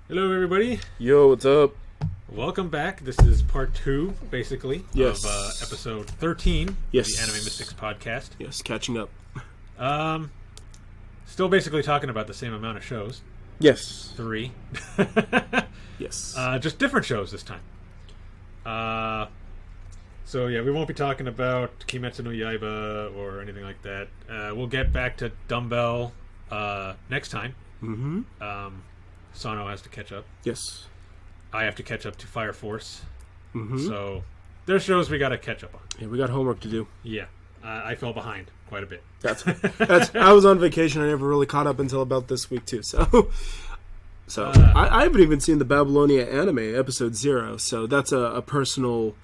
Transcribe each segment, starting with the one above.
Hello, everybody. Yo, what's up? Welcome back. This is part 2, basically, Yes. of episode 13 Yes. of the Anime Mystics podcast. Yes, catching up. Still basically talking about the same amount of shows. Yes. 3. Yes. Just different shows this time. So, yeah, we won't be talking about Kimetsu no Yaiba or anything like that. We'll get back to Dumbbell next time. Mm-hmm. Sano has to catch up. Yes. I have to catch up to Fire Force. Mm-hmm. So, there's shows we got to catch up on. Yeah, we got homework to do. Yeah. I fell behind quite a bit. That's. I was on vacation. I never really caught up until about this week too. So I haven't even seen the Babylonia anime episode 0. So that's a personal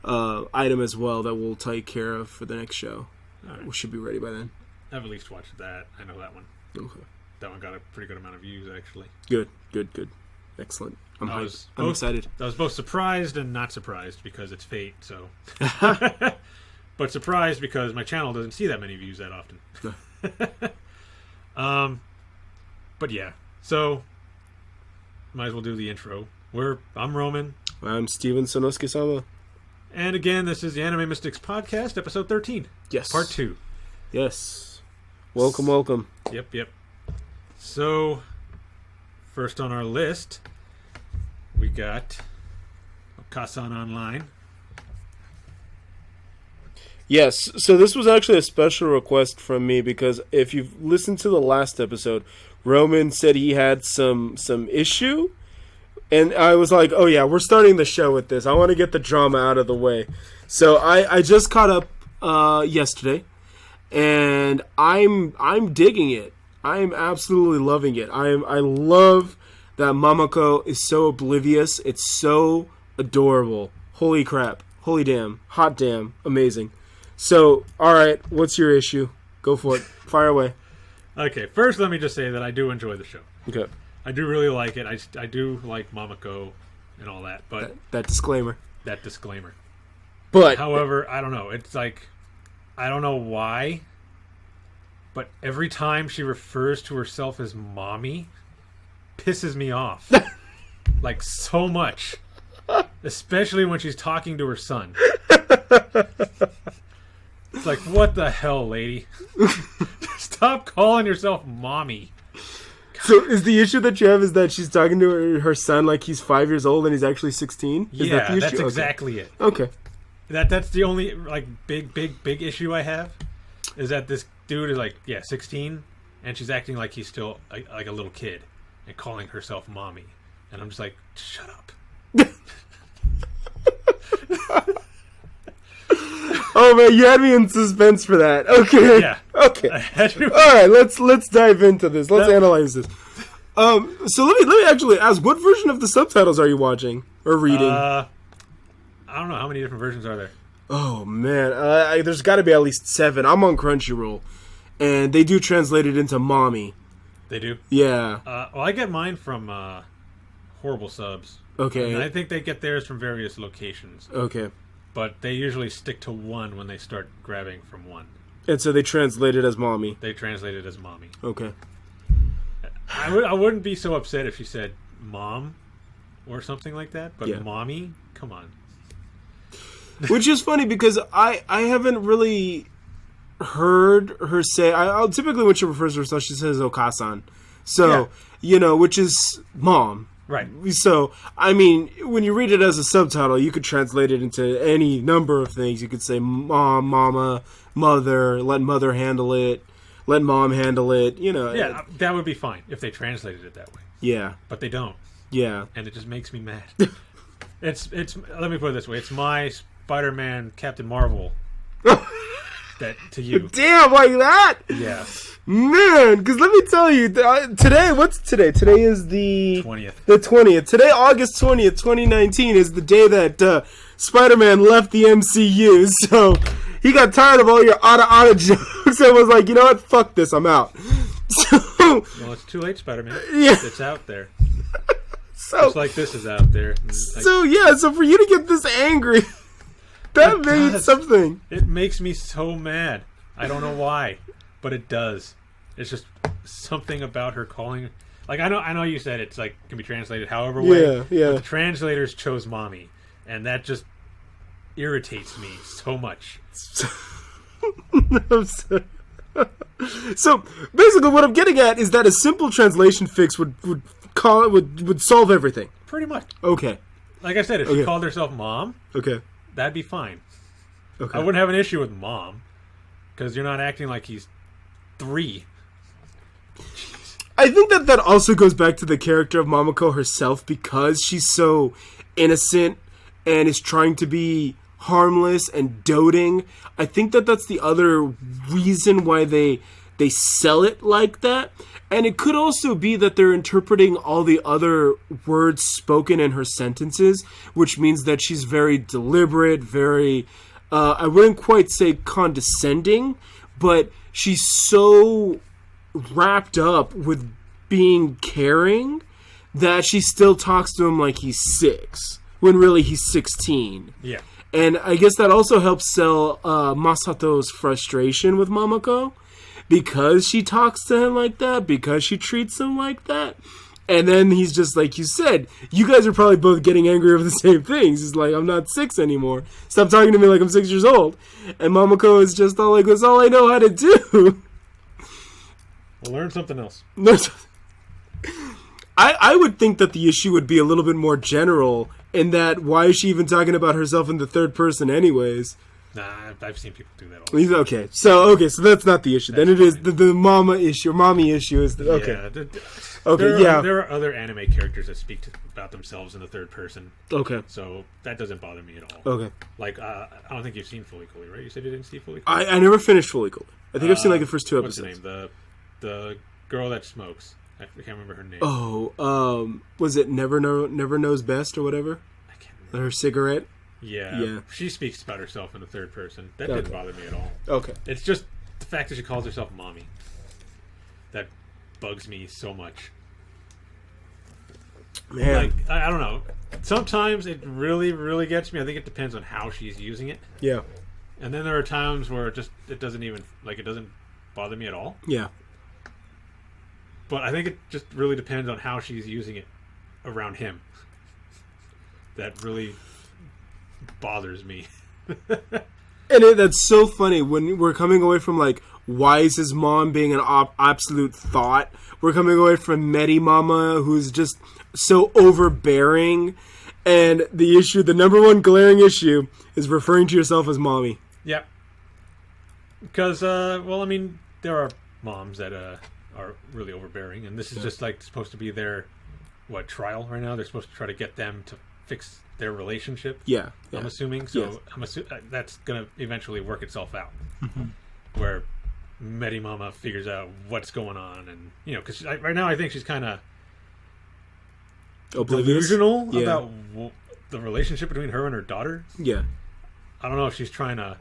item as well that we'll take care of for the next show. Right. We should be ready by then. I've at least watched that. I know that one. Okay. That one got a pretty good amount of views, actually. Good. Excellent. I'm excited. I was both surprised and not surprised because it's fate, so. But surprised because my channel doesn't see that many views that often. But yeah, so might as well do the intro. I'm Roman. I'm Steven Sonosuke-sama. And again, this is the Anime Mystics Podcast, episode 13. Yes. Part 2. Yes. Welcome. Yep. So, first on our list, we got Okaa-san Online. Yes, so this was actually a special request from me because if you've listened to the last episode, Roman said he had some issue, and I was like, oh yeah, we're starting the show with this. I want to get the drama out of the way. So I just caught up yesterday, and I'm digging it. I'm absolutely loving it. I love that Mamako is so oblivious. It's so adorable. Holy crap. Holy damn. Hot damn. Amazing. So, alright, what's your issue? Go for it. Fire away. Okay, first let me just say that I do enjoy the show. Okay. I do really like it. I do like Mamako and all that, but... That disclaimer. That disclaimer. But... However, I don't know. It's like... I don't know why, but every time she refers to herself as mommy, pisses me off. Like, so much. Especially when she's talking to her son. It's like, what the hell, lady? Stop calling yourself mommy. God. So is the issue that you have is that she's talking to her son like he's 5 years old and he's actually 16? Is yeah, that the issue? that's exactly it. Okay. That's the only like big issue I have is that this dude is like 16 and she's acting like he's still like a little kid and calling herself mommy, and I'm just like, shut up. Oh man, you had me in suspense for that. Okay. Yeah. Okay. All right, let's dive into this. Let's analyze this. So let me actually ask, what version of the subtitles are you watching or reading? I don't know, how many different versions are there? Oh man, there's got to be at least 7. I'm on Crunchyroll, and they do translate it into mommy. They do. Yeah. Well, I get mine from Horrible Subs. Okay. And I think they get theirs from various locations. Okay. But they usually stick to one when they start grabbing from one. And so they translate it as mommy. They translate it as mommy. Okay. I wouldn't be so upset if she said mom or something like that, but yeah. Mommy? Come on. Which is funny because I haven't really heard her say... I'll typically when she refers to herself, she says Okaa-san. So, which is mom. Right. So, I mean, when you read it as a subtitle, you could translate it into any number of things. You could say mom, mama, mother, let mother handle it, let mom handle it, Yeah, that would be fine if they translated it that way. Yeah. But they don't. Yeah. And it just makes me mad. It's let me put it this way. It's my Spider-Man Captain Marvel that to you. Damn, like that? Yeah. Man, because let me tell you, today, what's today? Today is the 20th. The 20th. Today, August 20th, 2019, is the day that Spider-Man left the MCU. So he got tired of all your Ada jokes and was like, you know what? Fuck this. I'm out. So, well, it's too late, Spider-Man. Yeah. It's out there. So, just like this is out there. So for you to get this angry, that means something. It makes me so mad. I don't know why, but it does. It's just something about her calling, Like I know you said it's like can be translated however way. Yeah. But the translators chose mommy, and that just irritates me so much. So basically, what I'm getting at is that a simple translation fix would solve everything. Pretty much. Okay. Like I said, if she called herself mom, Okay. that'd be fine. Okay. I wouldn't have an issue with mom because you're not acting like he's 3. I think that also goes back to the character of Momoko herself because she's so innocent and is trying to be harmless and doting. I think that that's the other reason why they sell it like that. And it could also be that they're interpreting all the other words spoken in her sentences, which means that she's very deliberate, very, I wouldn't quite say condescending, but she's so wrapped up with being caring that she still talks to him like he's 6, when really he's 16. Yeah. And I guess that also helps sell Masato's frustration with Momoko. Because she talks to him like that, because she treats him like that. And then he's just like you said, you guys are probably both getting angry over the same things. He's like, I'm not 6 anymore. Stop talking to me like I'm 6 years old. And Momoko is just all like, that's all I know how to do. We'll learn something else. I would think that the issue would be a little bit more general in that why is she even talking about herself in the third person anyways? Nah, I've seen people do that all the time. Okay, so that's not the issue. Then it is the mama issue, or mommy issue is the, okay. Yeah, there are other anime characters that speak about themselves in the third person. Okay, so that doesn't bother me at all. Okay, like I don't think you've seen Fully Cooley, right? You said you didn't see Fully I Cooley. never finished Fully Cooley. I think I've seen like the first 2 episodes. What's the name? The girl that smokes. I can't remember her name. Oh, was it Never Knows Best or whatever? I can't remember. Her cigarette. Yeah. She speaks about herself in the third person. That didn't bother me at all. Okay. It's just the fact that she calls herself mommy. That bugs me so much. Man. Like, I don't know. Sometimes it really, really gets me. I think it depends on how she's using it. Yeah. And then there are times where it doesn't even, like, it doesn't bother me at all. Yeah. But I think it just really depends on how she's using it around him. That really bothers me. And that's so funny when we're coming away from like why is his mom being an absolute thought, we're coming away from Medi Mama who's just so overbearing, and the number one glaring issue is referring to yourself as mommy. Yep. Because well, I mean, there are moms that are really overbearing, and this is just like supposed to be their trial right now. They're supposed to try to get them to fix their relationship. Yeah. I'm assuming. So I'm assuming that's going to eventually work itself out. Where Medi Mama figures out what's going on, and because right now I think she's kind of delusional about the relationship between her and her daughter. Yeah. I don't know if she's trying to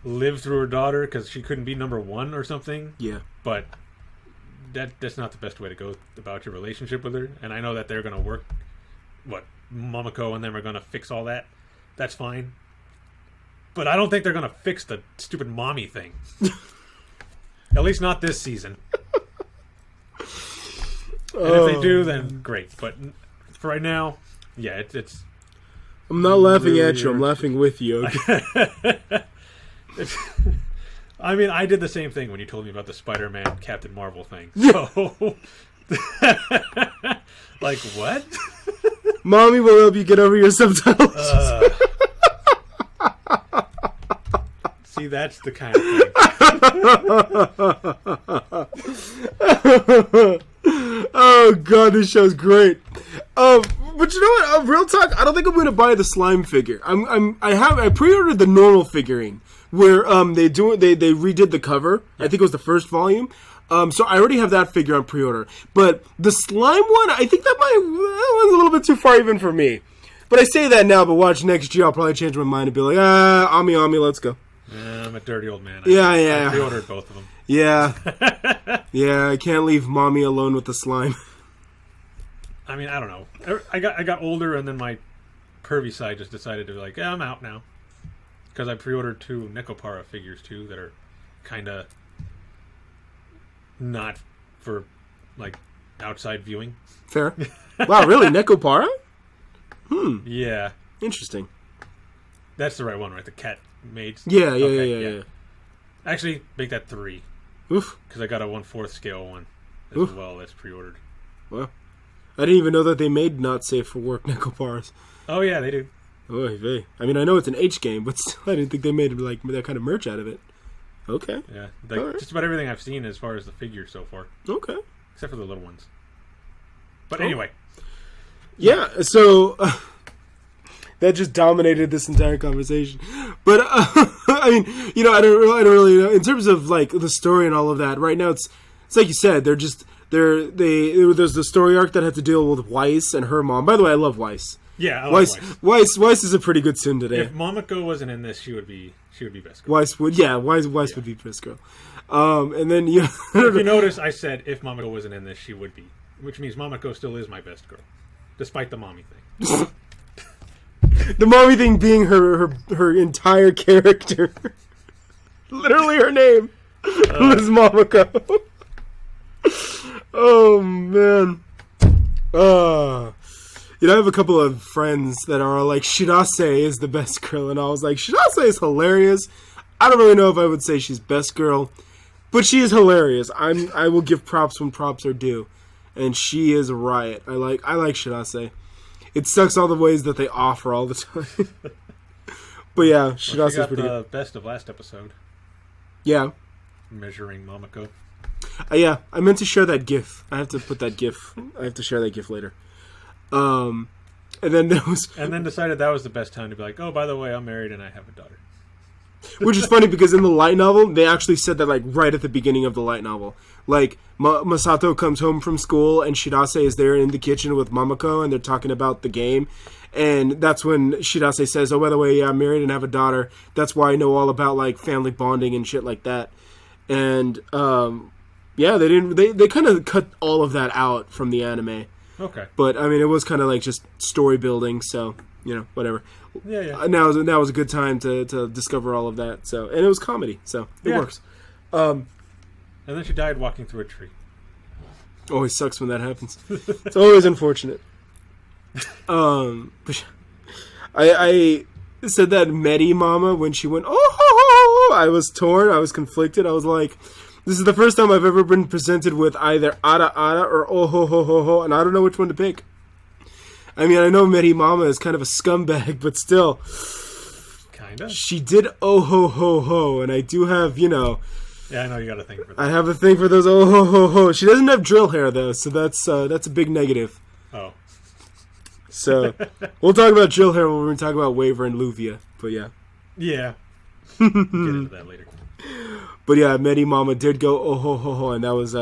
live through her daughter because she couldn't be number 1 or something. Yeah. But that's not the best way to go about your relationship with her. And I know that they're going to work. Momoko and them are going to fix all that. That's fine. But I don't think they're going to fix the stupid mommy thing. At least not this season. And if they do, then great. But for right now, yeah, it's I'm not laughing at you. I'm laughing with you. Okay? I mean, I did the same thing when you told me about the Spider-Man Captain Marvel thing. So, like, what? Mommy will help you get over your subtitles. See, that's the kind of thing. Oh god, this show's great. But you know what? Real talk. I don't think I'm going to buy the slime figure. I pre-ordered the normal figurine where they redid the cover. I think it was the first volume. So I already have that figure on pre-order. But the slime one, I think that was a little bit too far even for me. But I say that now, but watch next year, I'll probably change my mind and be like, Ami, let's go. I'm a dirty old man. I pre-ordered both of them. Yeah. Yeah, I can't leave mommy alone with the slime. I mean, I don't know. I got older, and then my pervy side just decided to be like, I'm out now. Because I pre-ordered 2 Nekopara figures, too, that are kind of not for, like, outside viewing. Fair. Wow, really? Nekopara? Yeah. Interesting. That's the right one, right? The cat maids? Yeah. Actually, make that 3. Oof. Because I got a 1/4 scale one as well that's pre-ordered. Wow. I didn't even know that they made not safe for work Nekoparas. Oh, yeah, they do. Oy vey. I mean, I know it's an H game, but still, I didn't think they made like that kind of merch out of it. Okay. Yeah. Like, just about everything I've seen as far as the figures so far. Okay. Except for the little ones. But anyway. Yeah, so that just dominated this entire conversation. But I mean, I don't really know in terms of like the story and all of that. Right now, it's like you said. There's the story arc that had to deal with Weiss and her mom. By the way, I love Weiss. Yeah, I like Weiss. Weiss is a pretty good sim today. If Momoko wasn't in this, she would be best girl. Weiss would be best girl. And then if you notice, I said if Momoko wasn't in this, she would be, which means Momoko still is my best girl, despite the mommy thing. The mommy thing being her entire character. Literally her name was Momoko. Oh, man. I have a couple of friends that are like, Shirase is the best girl. And I was like, Shirase is hilarious. I don't really know if I would say she's best girl. But she is hilarious. I will give props when props are due. And she is a riot. I like Shirase. It sucks all the ways that they offer all the time. But yeah, Shirase is pretty good. Best of last episode. Yeah. Measuring Momoko. Yeah, I meant to share that GIF. I have to put that GIF. I have to share that GIF later. And then decided that was the best time to be like, oh, by the way, I'm married and I have a daughter. Which is funny because in the light novel, they actually said that like right at the beginning of the light novel. Like, Masato comes home from school and Shirase is there in the kitchen with Momoko and they're talking about the game. And that's when Shirase says, oh, by the way, yeah, I'm married and have a daughter. That's why I know all about like family bonding and shit like that. And, yeah, they kind of cut all of that out from the anime. Okay. But, I mean, it was kind of like just story building, so, whatever. Yeah. Now was a good time to discover all of that. So, and it was comedy, so it works. And then she died walking through a tree. Always sucks when that happens. It's always unfortunate. But I said that Medi Mama when she went, oh, I was torn. I was conflicted. I was like, this is the first time I've ever been presented with either Ara Ara or oh ho ho ho ho, and I don't know which one to pick. I mean, I know Medi Mama is kind of a scumbag, but still. Kinda. She did oh ho ho ho, and I do have, Yeah, I know you got a thing for that. I have a thing for those oh ho ho ho. She doesn't have drill hair, though, so that's a big negative. Oh. So, we'll talk about drill hair when we talk about Waver and Luvia, but yeah. Yeah. Get into that later. But yeah, Medi Mama did go oh ho ho ho, and that was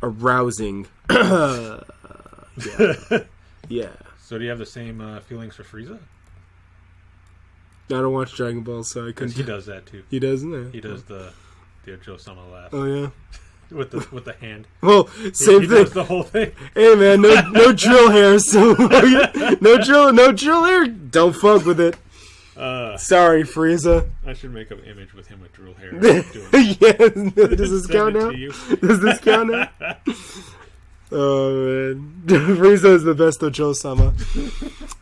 arousing. Yeah. Yeah. So do you have the same feelings for Frieza? I don't watch Dragon Ball, so I couldn't. He does that too. He does, yeah. He does the Ojo-sama laugh. Oh yeah. with the hand. Well, same thing. Does the whole thing. Hey man, no drill hair, so no drill hair. Don't fuck with it. Sorry, Frieza. I should make an image with him with drill hair. Yeah, does this count now? Does this count now? Oh man, Frieza is the best Ocho-sama.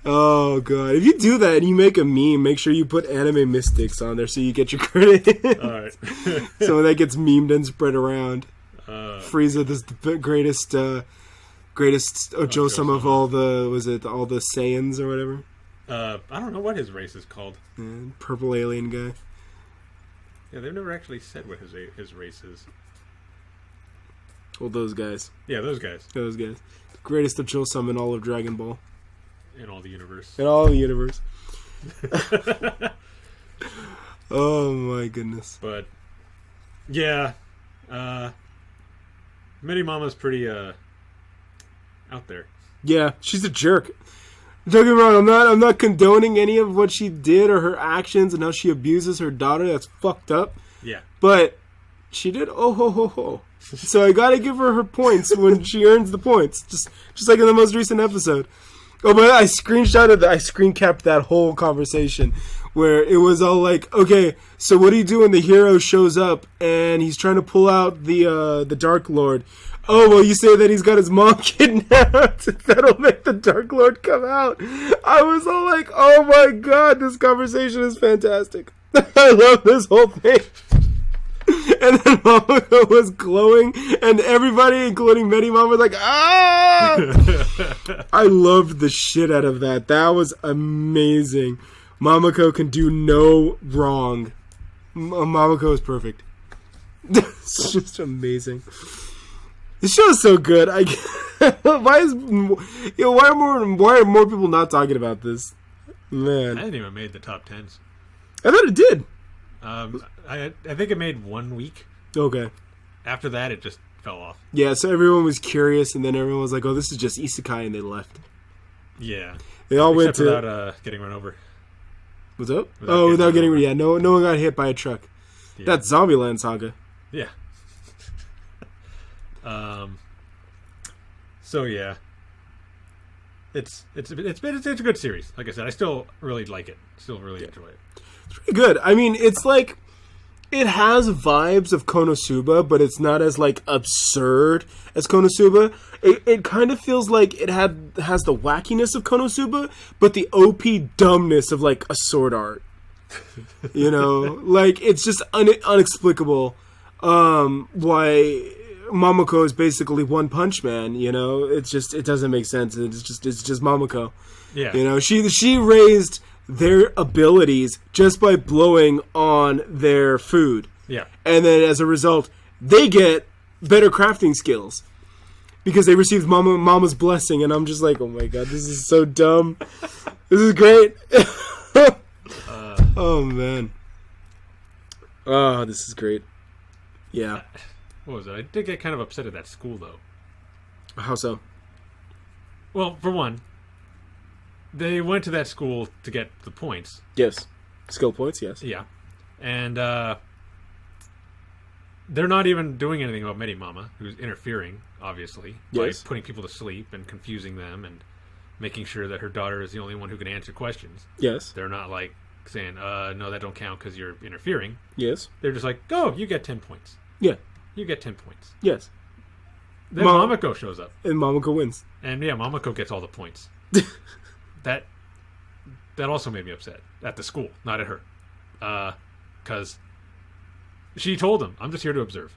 Oh god, if you do that and you make a meme, make sure you put anime mystics on there so you get your credit. Alright. So when that gets memed and spread around, Frieza is the greatest Ocho-sama of all the all the Saiyans or whatever. I don't know what his race is called. Yeah, purple alien guy. Yeah, they've never actually said what his race is. Well, those guys. Yeah, those guys. The greatest Ocho-sama in all of Dragon Ball. In all the universe. In all the universe. Oh my goodness. But yeah, Medi Mama's pretty out there. Yeah, she's a jerk. Don't get me wrong, I'm not condoning any of what she did or her actions and how she abuses her daughter. That's fucked up. Yeah. But she did oh ho ho ho. So I gotta give her points when she earns the points. Just like in the most recent episode. Oh, but I screen capped that whole conversation where it was all like, okay, so what do you do when the hero shows up and he's trying to pull out the Dark Lord? Oh, well, you say that he's got his mom kidnapped. That'll make the Dark Lord come out. I was all like, oh my god, this conversation is fantastic. I love this whole thing. And then Momoko was glowing, and everybody, including Many Mom, was like, ah! I loved the shit out of that. That was amazing. Momoko can do no wrong. Momoko is perfect. It's just amazing. This show is so good. Why are more people not talking about this? Man, I didn't even made the top 10s. I thought it did. I think it made 1 week. Okay. After that, it just fell off. Yeah, so everyone was curious, and then everyone was like, "Oh, this is just isekai," and they left. Yeah. They all went without getting run over. What's up? Without getting yeah, no one got hit by a truck. Yeah. That's Zombieland Saga. Yeah. So yeah, it's a good series. Like I said, I still really like it. Still really enjoy it. It's pretty good. I mean, it's like it has vibes of Konosuba, but it's not as like absurd as Konosuba. It kind of feels like it has the wackiness of Konosuba, but the OP dumbness of like a sword art. You know, like it's just inexplicable why Momoko is basically One Punch Man. You know, it doesn't make sense. It's just Momoko. Yeah, you know, she raised their abilities just by blowing on their food. Yeah, and then as a result, they get better crafting skills because they received Mama's blessing. And I'm just like, oh my god, this is so dumb. This is great. Oh man. Oh, this is great. Yeah. What was it? I did get kind of upset at that school, though. How so? Well, for one, they went to that school to get the points. Yes. Skill points, yes. Yeah. And they're not even doing anything about Medi Mama, who's interfering, obviously, by putting people to sleep and confusing them and making sure that her daughter is the only one who can answer questions. Yes. They're not, like, saying, no, that don't count because you're interfering. Yes. They're just like, go, you get 10 points. Yeah. You get 10 points. Yes. Then Momoko shows up. And Momoko wins. And yeah, Momoko gets all the points. That also made me upset. At the school, not at her. Because she told them, I'm just here to observe.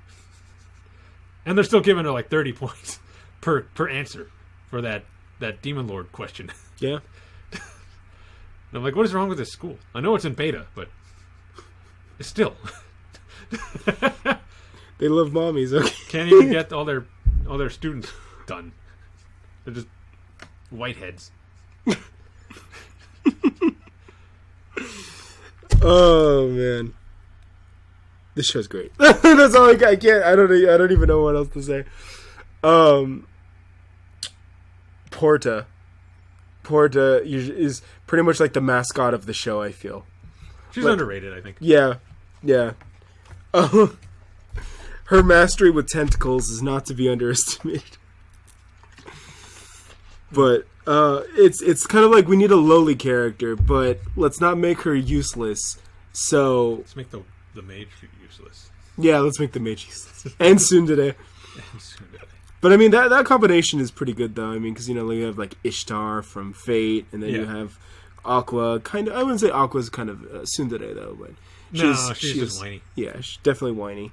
And they're still giving her like 30 points per answer for that Demon Lord question. Yeah. And I'm like, what is wrong with this school? I know it's in beta, but it's still... They love mommies, okay? Can't even get all their students done. They're just whiteheads. Oh man, this show's great. That's all I can't. I don't even know what else to say. Porta is pretty much like the mascot of the show. I feel she's underrated. I think. Yeah. Her mastery with tentacles is not to be underestimated. But it's kind of like we need a lowly character, but let's not make her useless. So let's make the mage useless. Yeah, let's make the mage useless. And tsundere. But I mean that combination is pretty good though. I mean, because you know you have like Ishtar from Fate, and then you have Aqua. Kind of, I wouldn't say Aqua's kind of tsundere though, but she's just whiny. Yeah, she's definitely whiny.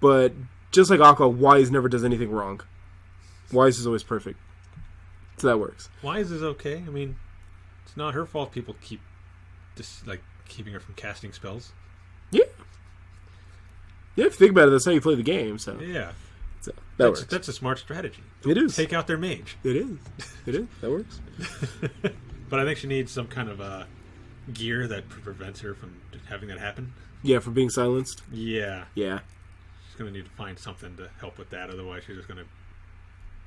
But just like Aqua, Wise never does anything wrong. Wise is always perfect. So that works. Wise is okay. I mean, it's not her fault people keep just like keeping her from casting spells. Yeah. Yeah, if you think about it, that's how you play the game. So yeah. So that works. That's a smart strategy. It is. Take out their mage. It is. That works. But I think she needs some kind of gear that prevents her from having that happen. Yeah, from being silenced? Yeah. Yeah. She's going to need to find something to help with that. Otherwise, she's just going to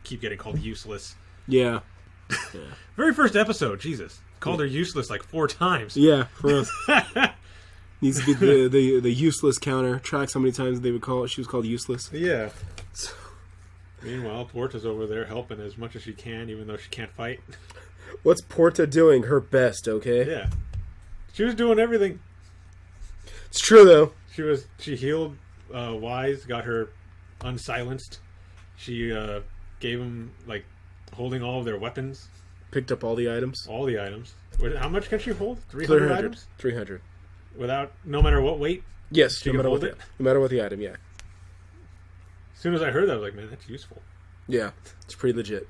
keep getting called useless. Yeah. Very first episode, Jesus. Called her useless like 4 times. Yeah, for real. Needs to be the useless counter. Track how many times they would call it. She was called useless. Yeah. Meanwhile, Porta's over there helping as much as she can, even though she can't fight. What's Porta doing? Her best, okay? Yeah. She was doing everything. It's true though. She healed Wise, got her unsilenced. She gave them, like, holding all of their weapons. Picked up all the items. All the items. How much can she hold? 300 items? 300. No matter what weight? Yes, She no can matter, hold no matter what the item, yeah. As soon as I heard that, I was like, man, that's useful. Yeah, it's pretty legit.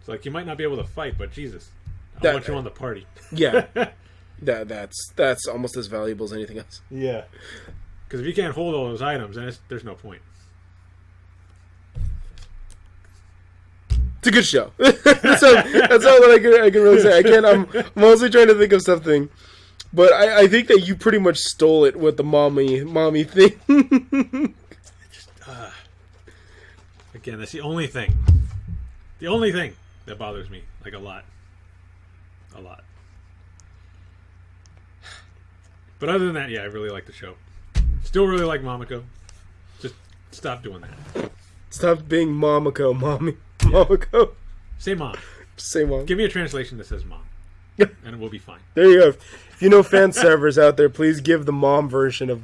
It's like, you might not be able to fight, but Jesus, I want you on the party. Yeah. That's almost as valuable as anything else. Yeah. Because if you can't hold all those items, then there's no point. It's a good show. that's all that I can really say. I'm mostly trying to think of something. But I think that you pretty much stole it with the mommy thing. Again, that's the only thing. The only thing that bothers me, like, a lot. A lot. But other than that, yeah, I really like the show. Still really like Momoko. Just stop doing that. Stop being Momoko, mommy. Momoko. Say mom. Say mom. Give me a translation that says mom. And we'll be fine. There you go. If you know fan servers out there, please give the mom version of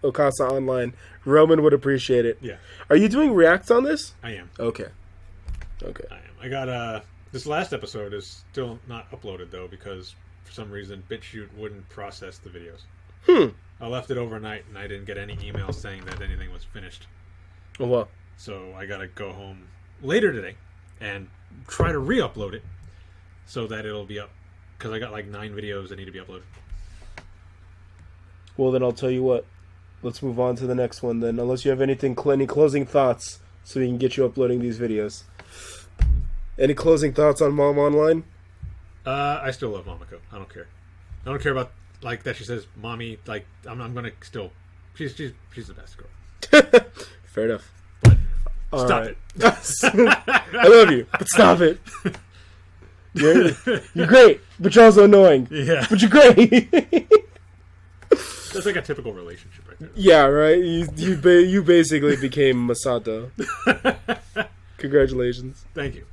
Okaa-san Online. Roman would appreciate it. Yeah. Are you doing reacts on this? I am. Okay. I am. I got this last episode is still not uploaded though because for some reason BitChute wouldn't process the videos. I left it overnight and I didn't get any emails saying that anything was finished. Oh well. So I gotta go home later today and try to re-upload it so that it'll be up because I got like 9 videos that need to be uploaded. Well, then I'll tell you what. Let's move on to the next one then. Unless you have any closing thoughts, so we can get you uploading these videos. Any closing thoughts on Mom Online? I still love Momoko. I don't care. I don't care about like that. She says, "Mommy." Like I'm gonna still. She's the best girl. Fair enough. But All stop right. it. I love you, but stop it. You're great, but you're also annoying. Yeah. But you're great. That's like a typical relationship right there. Yeah, right? You basically became Masato. Congratulations. Thank you.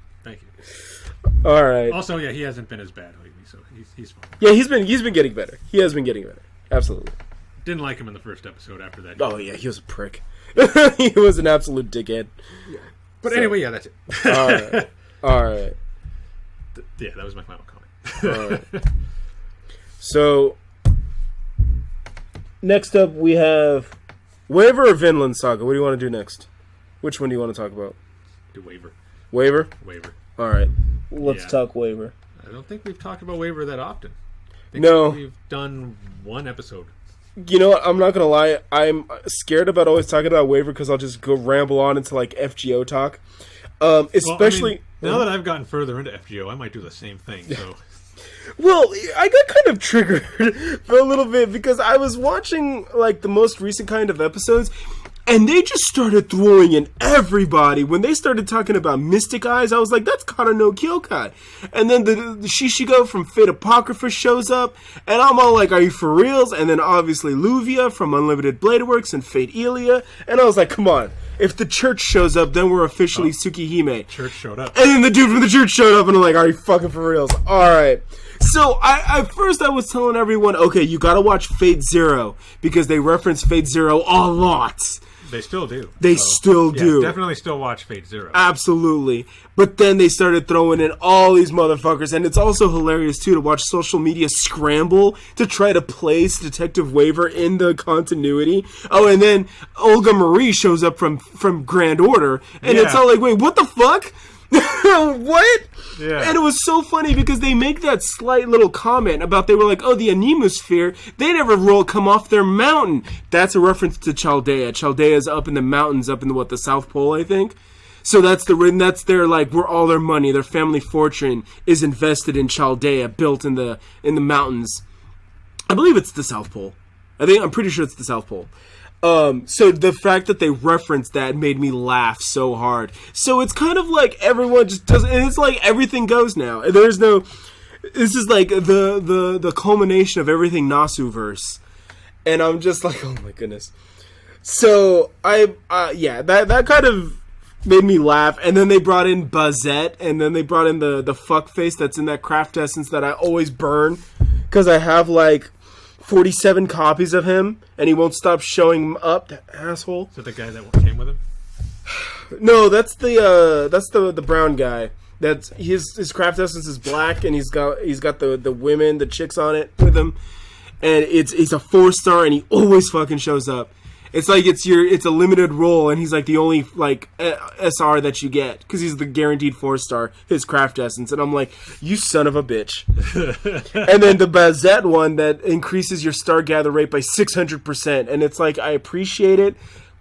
All right. Also, yeah, he hasn't been as bad lately, so he's fine. Yeah, he's been getting better. He has been getting better. Absolutely. Didn't like him in the first episode after that. Oh, yeah, he was a prick. He was an absolute dickhead. Yeah. But anyway, yeah, that's it. All right. Yeah, that was my final comment. All right. So, next up we have Waiver or Vinland Saga. What do you want to do next? Which one do you want to talk about? Do Waiver. Waiver? Waiver. All right. Let's talk Waiver. I don't think we've talked about Waiver that often. I think No. We've done one episode. You know what? I'm not going to lie. I'm scared about always talking about Waiver because I'll just go ramble on into like FGO talk. Especially... Well, now that I've gotten further into FGO, I might do the same thing. So, well, I got kind of triggered for a little bit because I was watching like the most recent kind of episodes, and they just started throwing in everybody. When they started talking about Mystic Eyes, I was like, that's Kara no Kyokai. And then the Shishigo from Fate Apocrypha shows up, and I'm all like, are you for reals? And then obviously Luvia from Unlimited Blade Works and Fate Ilia, and I was like, come on. If the church shows up, then we're officially Tsukihime. Church showed up. And then the dude from the church showed up, and I'm like, are you fucking for reals? Alright. So, at first I was telling everyone, okay, you gotta watch Fate Zero, because they reference Fate Zero a lot. They still do. They still do. Definitely still watch Fate Zero. Absolutely. But then they started throwing in all these motherfuckers, and it's also hilarious, too, to watch social media scramble to try to place Detective Waiver in the continuity. Oh, and then Olga Marie shows up from Grand Order, and it's all like, wait, what the fuck? What? Yeah. And it was so funny because they make that slight little comment about they were like, oh, the Animusphere, they never come off their mountain. That's a reference to Chaldea. Chaldea's up in the mountains, up in the South Pole, I think. So that's their like where all their money, their family fortune is invested in Chaldea, built in the mountains. I believe it's the South Pole. I'm pretty sure it's the South Pole. So the fact that they referenced that made me laugh so hard. So it's kind of like everyone just does, and it's like everything goes now. This is like the culmination of everything Nasu-verse. And I'm just like, oh my goodness. So that kind of made me laugh. And then they brought in Bazette, and then they brought in the fuck face that's in that craft essence that I always burn because I have like 47 copies of him, and he won't stop showing up, that asshole. Is that the guy that came with him? No, that's the brown guy. That's his craft essence is black, and he's got the women, the chicks on it with him, and he's a 4-star, and he always fucking shows up. It's like it's a limited role, and he's like the only like SR that you get because he's the guaranteed 4-star. His craft essence, and I'm like, you son of a bitch. And then the Bazette one that increases your star gather rate by 600%, and it's like I appreciate it,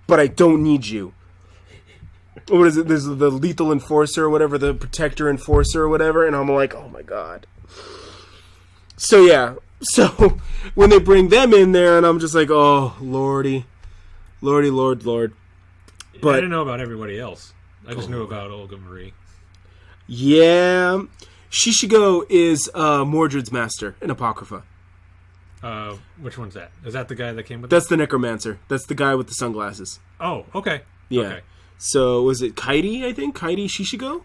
but I don't need you. What is it? There's the lethal enforcer or whatever, the protector enforcer or whatever, and I'm like, oh my god. So yeah, when they bring them in there, and I'm just like, oh lordy. Lord. But I didn't know about everybody else. I just knew about Olga Marie. Yeah. Shishigo is Mordred's master in Apocrypha. Which one's that? Is that the guy that came with That's the necromancer. That's the guy with the sunglasses. Oh, okay. Yeah. Okay. So, was it Kairi, I think? Kairi Shishigo?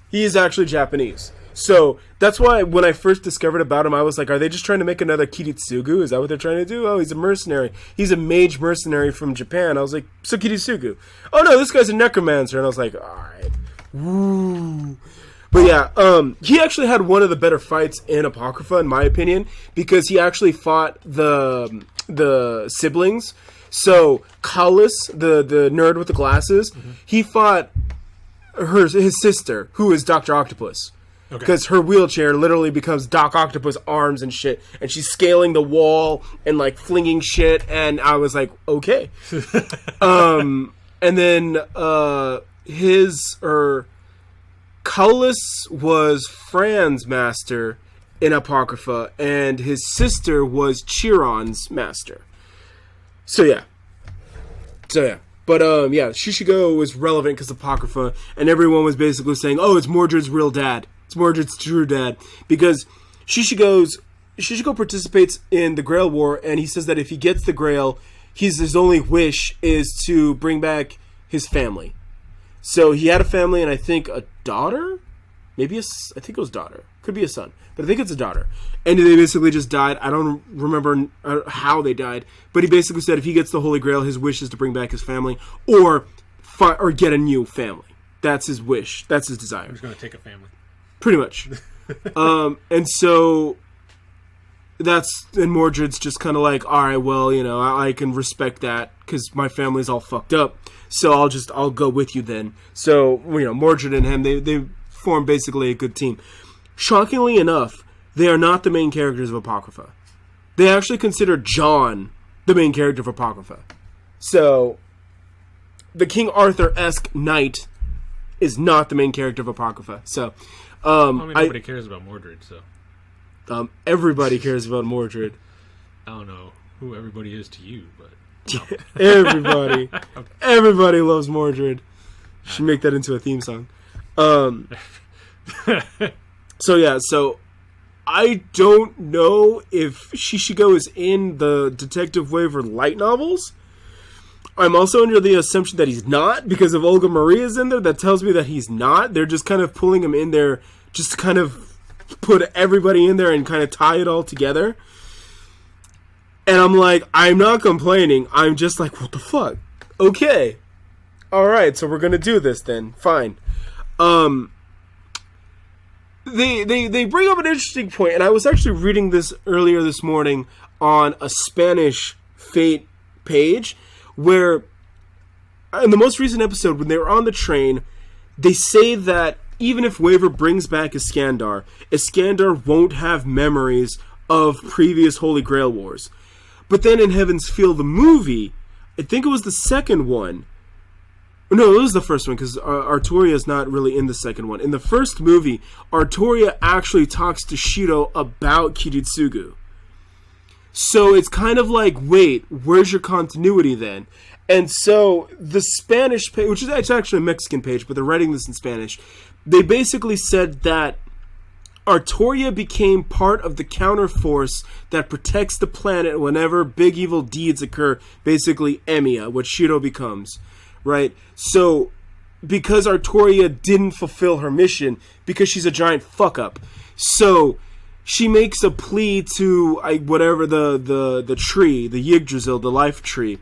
He is actually Japanese. So, that's why when I first discovered about him, I was like, are they just trying to make another Kiritsugu? Is that what they're trying to do? Oh, he's a mercenary. He's a mage mercenary from Japan. I was like, so Kiritsugu. Oh, no, this guy's a necromancer. And I was like, alright. Woo. But yeah, he actually had one of the better fights in Apocrypha, in my opinion, because he actually fought the siblings. So, Kalis, the nerd with the glasses, he fought his sister, who is Dr. Octopus. Because her wheelchair literally becomes Doc Octopus arms and shit. And she's scaling the wall and, like, flinging shit. And I was like, okay. And then Kalis was Fran's master in Apocrypha. And his sister was Chiron's master. So yeah. But yeah, Shishigo was relevant because Apocrypha, and everyone was basically saying, oh, it's Mordred's real dad. It's Mordred's true dad. Because Shishigo participates in the Grail War, and he says that if he gets the Grail, his only wish is to bring back his family. So he had a family, and I think a daughter? I think it was daughter. Could be a son. But I think it's a daughter. And they basically just died. I don't remember how they died. But he basically said if he gets the Holy Grail, his wish is to bring back his family or get a new family. That's his wish. That's his desire. I'm just going to take a family. Pretty much. And so and Mordred's just kind of like, all right, well, you know, I can respect that because my family's all fucked up. So I'll go with you then. So, you know, Mordred and him, they form basically a good team. Shockingly enough, they are not the main characters of Apocrypha. They actually consider John the main character of Apocrypha. So, the King Arthur-esque knight is not the main character of Apocrypha. So, nobody cares about Mordred, so. Everybody cares about Mordred. I don't know who everybody is to you, but. No. Everybody loves Mordred. Should make that into a theme song. So I don't know if Shishigo is in the Detective Waver light novels. I'm also under the assumption that he's not, because if Olga Marie is in there, that tells me that he's not. They're just kind of pulling him in there just to kind of put everybody in there and kind of tie it all together. And I'm like, I'm not complaining. I'm just like, what the fuck? Okay. Alright, so we're gonna do this then. Fine. They bring up an interesting point, and I was actually reading this earlier this morning on a Spanish Fate page, where in the most recent episode, when they were on the train, they say that even if Waver brings back Iskandar won't have memories of previous Holy Grail Wars. But then in Heaven's Feel, the movie, I think it was the second one. No, it was the first one, because Arturia is not really in the second one. In the first movie, Arturia actually talks to Shiro about Kiritsugu. So it's kind of like, wait, where's your continuity then? And so the Spanish page, which is actually a Mexican page, but they're writing this in Spanish, they basically said that Arturia became part of the counterforce that protects the planet whenever big evil deeds occur, basically Emiya, what Shiro becomes. Right? So, because Arturia didn't fulfill her mission, because she's a giant fuck-up, so she makes a plea to whatever the tree, the Yggdrasil, the life tree,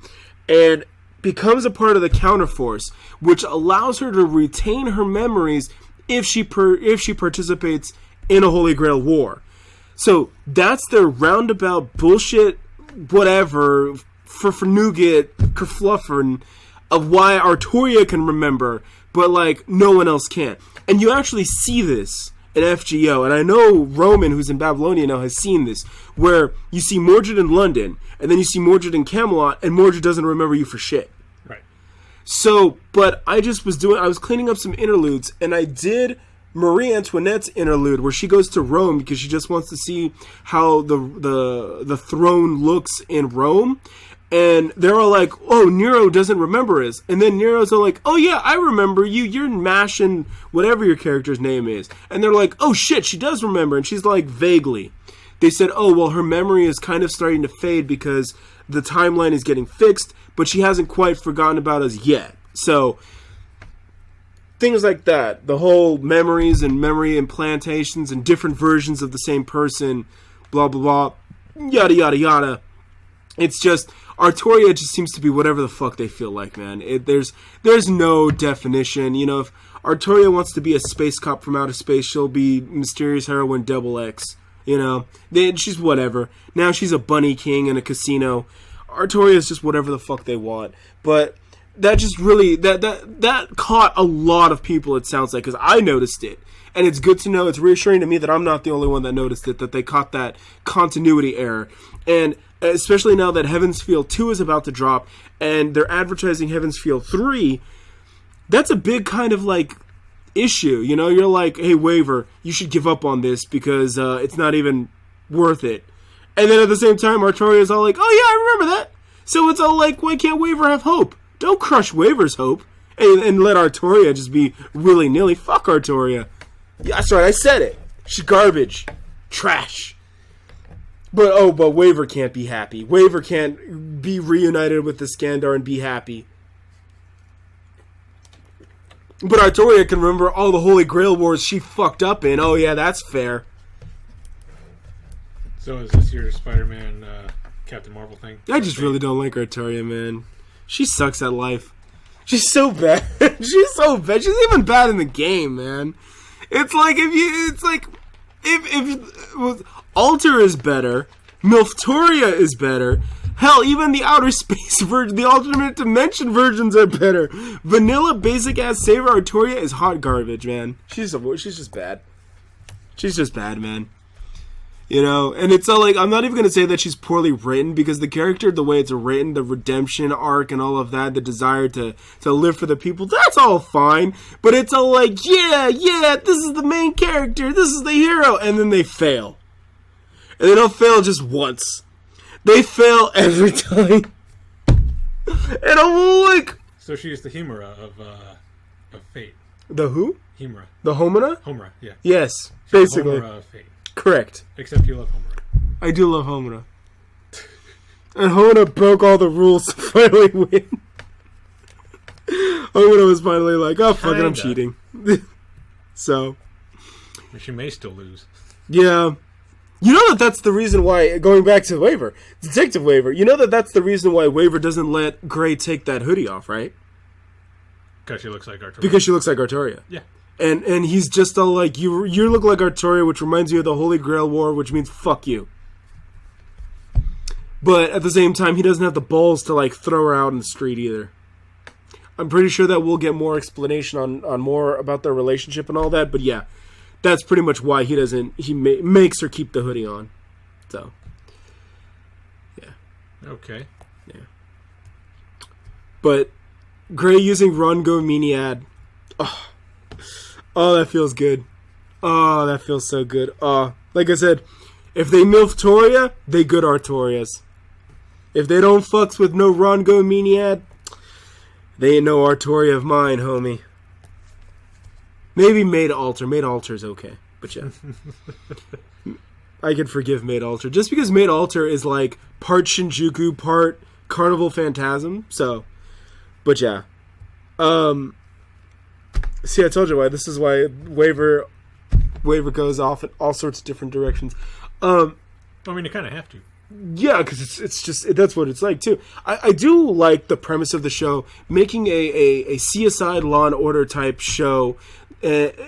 and becomes a part of the counterforce, which allows her to retain her memories if she participates in a Holy Grail war. So that's their roundabout bullshit, whatever, for nougat, kerfluffern, of why Artoria can remember, but like no one else can. And you actually see this in FGO, and I know Roman, who's in Babylonia now, has seen this, where you see Mordred in London, and then you see Mordred in Camelot, and Mordred doesn't remember you for shit. Right. So, but I was cleaning up some interludes, and I did Marie Antoinette's interlude, where she goes to Rome because she just wants to see how the throne looks in Rome. And they're all like, oh, Nero doesn't remember us. And then Nero's all like, oh yeah, I remember you. You're Mash and whatever your character's name is. And they're like, oh shit, she does remember. And she's like, vaguely. They said, oh, well, her memory is kind of starting to fade because the timeline is getting fixed, but she hasn't quite forgotten about us yet. So, things like that. The whole memories and memory implantations and different versions of the same person, blah, blah, blah, yada, yada, yada. It's just, Artoria just seems to be whatever the fuck they feel like, man. There's no definition. You know, if Artoria wants to be a space cop from outer space, she'll be Mysterious Heroine Double X. You know, she's whatever. Now she's a bunny king in a casino. Artoria is just whatever the fuck they want. But that just really, that caught a lot of people, it sounds like, because I noticed it. And it's good to know, it's reassuring to me that I'm not the only one that noticed it, that they caught that continuity error. And especially now that Heaven's Feel 2 is about to drop, and they're advertising Heaven's Feel 3, that's a big kind of, like, issue. You know, you're like, hey, Waver, you should give up on this because it's not even worth it. And then at the same time, Artoria's all like, oh yeah, I remember that. So it's all like, why can't Waver have hope? Don't crush Waver's hope and let Artoria just be willy-nilly. Fuck Artoria. Yeah, that's right, I said it. She's garbage. Trash. But Waver can't be happy. Waver can't be reunited with the Skandar and be happy. But Artoria can remember all the Holy Grail wars she fucked up in. Oh yeah, that's fair. So is this your Spider-Man Captain Marvel thing? I just really don't like Artoria, man. She sucks at life. She's so bad. She's so bad. She's even bad in the game, man. It's like if Alter is better, Milftoria is better. Hell, even the outer space version, the alternate dimension versions are better. Vanilla basic ass Saver Artoria is hot garbage, man. She's just bad. She's just bad, man. You know, and it's all like, I'm not even going to say that she's poorly written, because the character, the way it's written, the redemption arc and all of that, the desire to live for the people, that's all fine. But it's all like, yeah, this is the main character, this is the hero, and then they fail. And they don't fail just once. They fail every time. And I'm like... So she's the Himura of Fate. The who? Himura. The Homura? Homura, yeah. Yes, She's basically. Homura of Fate. Correct. Except you love Homura. I do love Homura. And Homura broke all the rules to finally win. Homura was finally like, oh, fuck it, I'm cheating. So. She may still lose. Yeah. You know that's the reason why, going back to Waver, Detective Waver, you know that's the reason why Waver doesn't let Gray take that hoodie off, right? Because she looks like Artoria. Because she looks like Artoria. Yeah. And he's just all like, you look like Artoria, which reminds you of the Holy Grail War, which means fuck you. But at the same time, he doesn't have the balls to like throw her out in the street either. I'm pretty sure that we'll get more explanation on more about their relationship and all that, but yeah. That's pretty much why he makes her keep the hoodie on. So, yeah. Okay. Yeah. But Gray using Run Go Miniad. Oh, that feels good. Oh, that feels so good. Like I said, if they milf Toria, they good Artorias. If they don't fucks with no Run Go Miniad, they ain't no Artoria of mine, homie. Maybe Maid Alter. Maid Alter is okay. But yeah. I can forgive Maid Alter. Just because Maid Alter is like part Shinjuku, part Carnival Phantasm. So, but yeah. See, I told you why. This is why Waver goes off in all sorts of different directions. I mean, you kind of have to. Yeah, because it's just that's what it's like too. I do like the premise of the show, making a CSI Law and Order type show set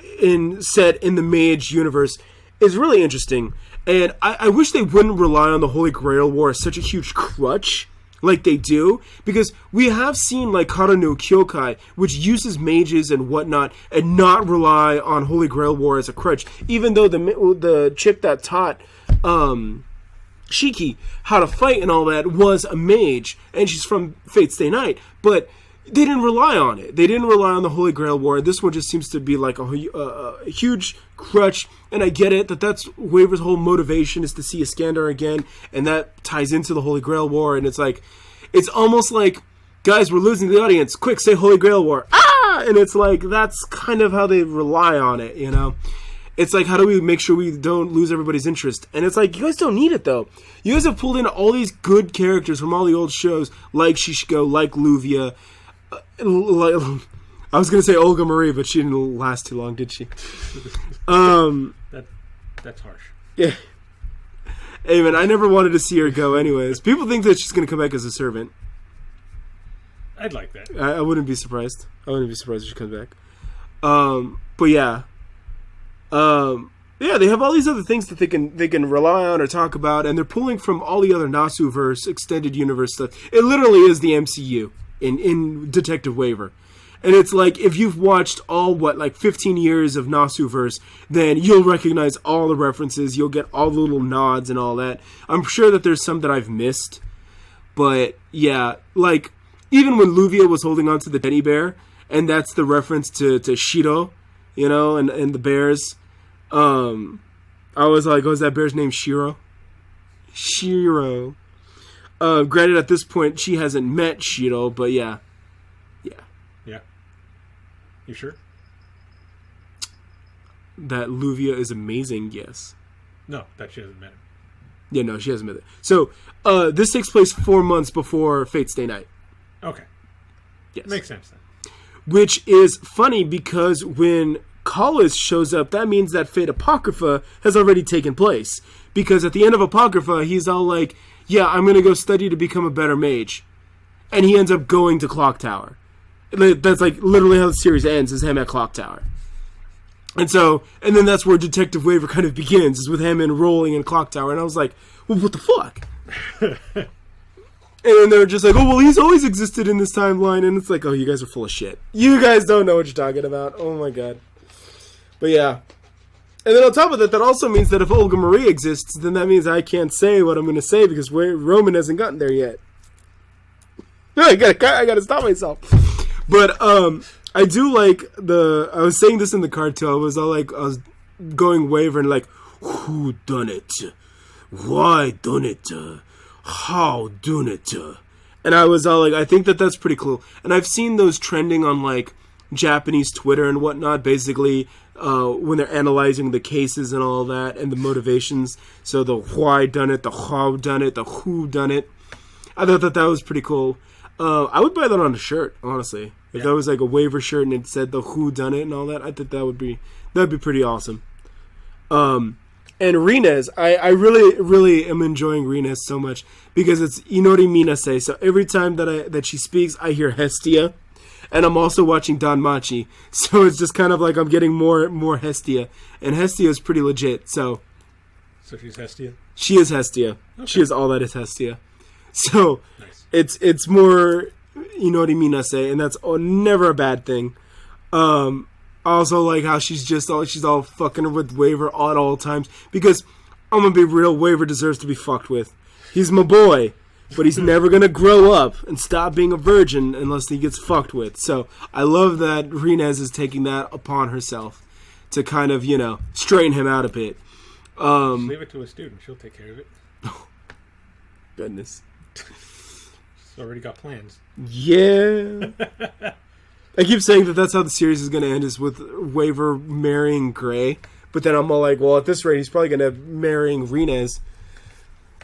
in the Mage universe is really interesting. And I wish they wouldn't rely on the Holy Grail War as such a huge crutch like they do, because we have seen like Kara no Kyokai, which uses mages and whatnot, and not rely on Holy Grail War as a crutch, even though the chick that taught Shiki how to fight and all that was a mage, and she's from Fate Stay Night, but they didn't rely on it. They didn't rely on the Holy Grail War. This one just seems to be like a huge crutch, and I get it that's Waver's whole motivation is to see Iskandar again, and that ties into the Holy Grail War, and it's like, it's almost like, guys, we're losing the audience. Quick, say Holy Grail War. Ah! And it's like, that's kind of how they rely on it, you know? It's like, how do we make sure we don't lose everybody's interest? And it's like, you guys don't need it, though. You guys have pulled in all these good characters from all the old shows, like Shishiko, like Luvia. I was going to say Olga Marie, but she didn't last too long, did she? That's harsh. Yeah. Hey, man, I never wanted to see her go anyways. People think that she's going to come back as a servant. I'd like that. I wouldn't be surprised. I wouldn't be surprised if she comes back. But yeah. Yeah, they have all these other things that they can rely on or talk about, and they're pulling from all the other Nasuverse, extended universe stuff. It literally is the MCU in Detective Waver. And it's like, if you've watched all, 15 years of Nasuverse, then you'll recognize all the references, you'll get all the little nods and all that. I'm sure that there's some that I've missed. But, yeah, like, even when Luvia was holding on to the teddy bear, and that's the reference to Shiro, you know, and the bears, I was like, oh, is that bear's name Shiro? Shiro. Granted, at this point, she hasn't met Shiro, but yeah. Yeah. You sure? That Luvia is amazing, yes. No, that she hasn't met him. Yeah, no, she hasn't met it. So, this takes place 4 months before Fate Stay Night. Okay. Yes. Makes sense then. Which is funny because when Collis shows up, that means that Fate Apocrypha has already taken place. Because at the end of Apocrypha, he's all like, yeah, I'm going to go study to become a better mage. And he ends up going to Clock Tower. That's like literally how the series ends, is him at Clock Tower. And then that's where Detective Waver kind of begins, is with him enrolling in Clock Tower. And I was like, well, what the fuck? And then they're just like, oh, well, he's always existed in this timeline. And it's like, oh, you guys are full of shit. You guys don't know what you're talking about. Oh, my God. But yeah. And then on top of that, that also means that if Olga Marie exists, then that means I can't say what I'm going to say because Roman hasn't gotten there yet. I gotta stop myself. But I do like I was saying this in the car too. I was going Waver and like, who done it? Why done it? How done it? And I was all like, I think that's pretty cool. And I've seen those trending on like Japanese Twitter and whatnot, basically when they're analyzing the cases and all that and the motivations. So the why done it, the how done it, the who done it. I thought that was pretty cool. I would buy that on a shirt, honestly. If that was like a Waver shirt and it said the who done it and all that, I think that'd be pretty awesome. And Rines, I really, really am enjoying Rines so much because it's Inori Minase. So every time that she speaks, I hear Hestia. And I'm also watching Don Machi. So it's just kind of like I'm getting more Hestia. And Hestia is pretty legit, so she's Hestia? She is Hestia. Okay. She is all that is Hestia. So nice. It's more Inori Minase, and that's never a bad thing. Also like how she's all fucking with Waver at all times, because I'm gonna be real, Waver deserves to be fucked with. He's my boy, but he's never gonna grow up and stop being a virgin unless he gets fucked with. So I love that Rines is taking that upon herself to kind of, straighten him out a bit. Just leave it to a student, she'll take care of it. Goodness. She's already got plans. Yeah. I keep saying that's how the series is going to end, is with Waver marrying Gray. But then I'm all like, well, at this rate, he's probably going to end up marrying Rines.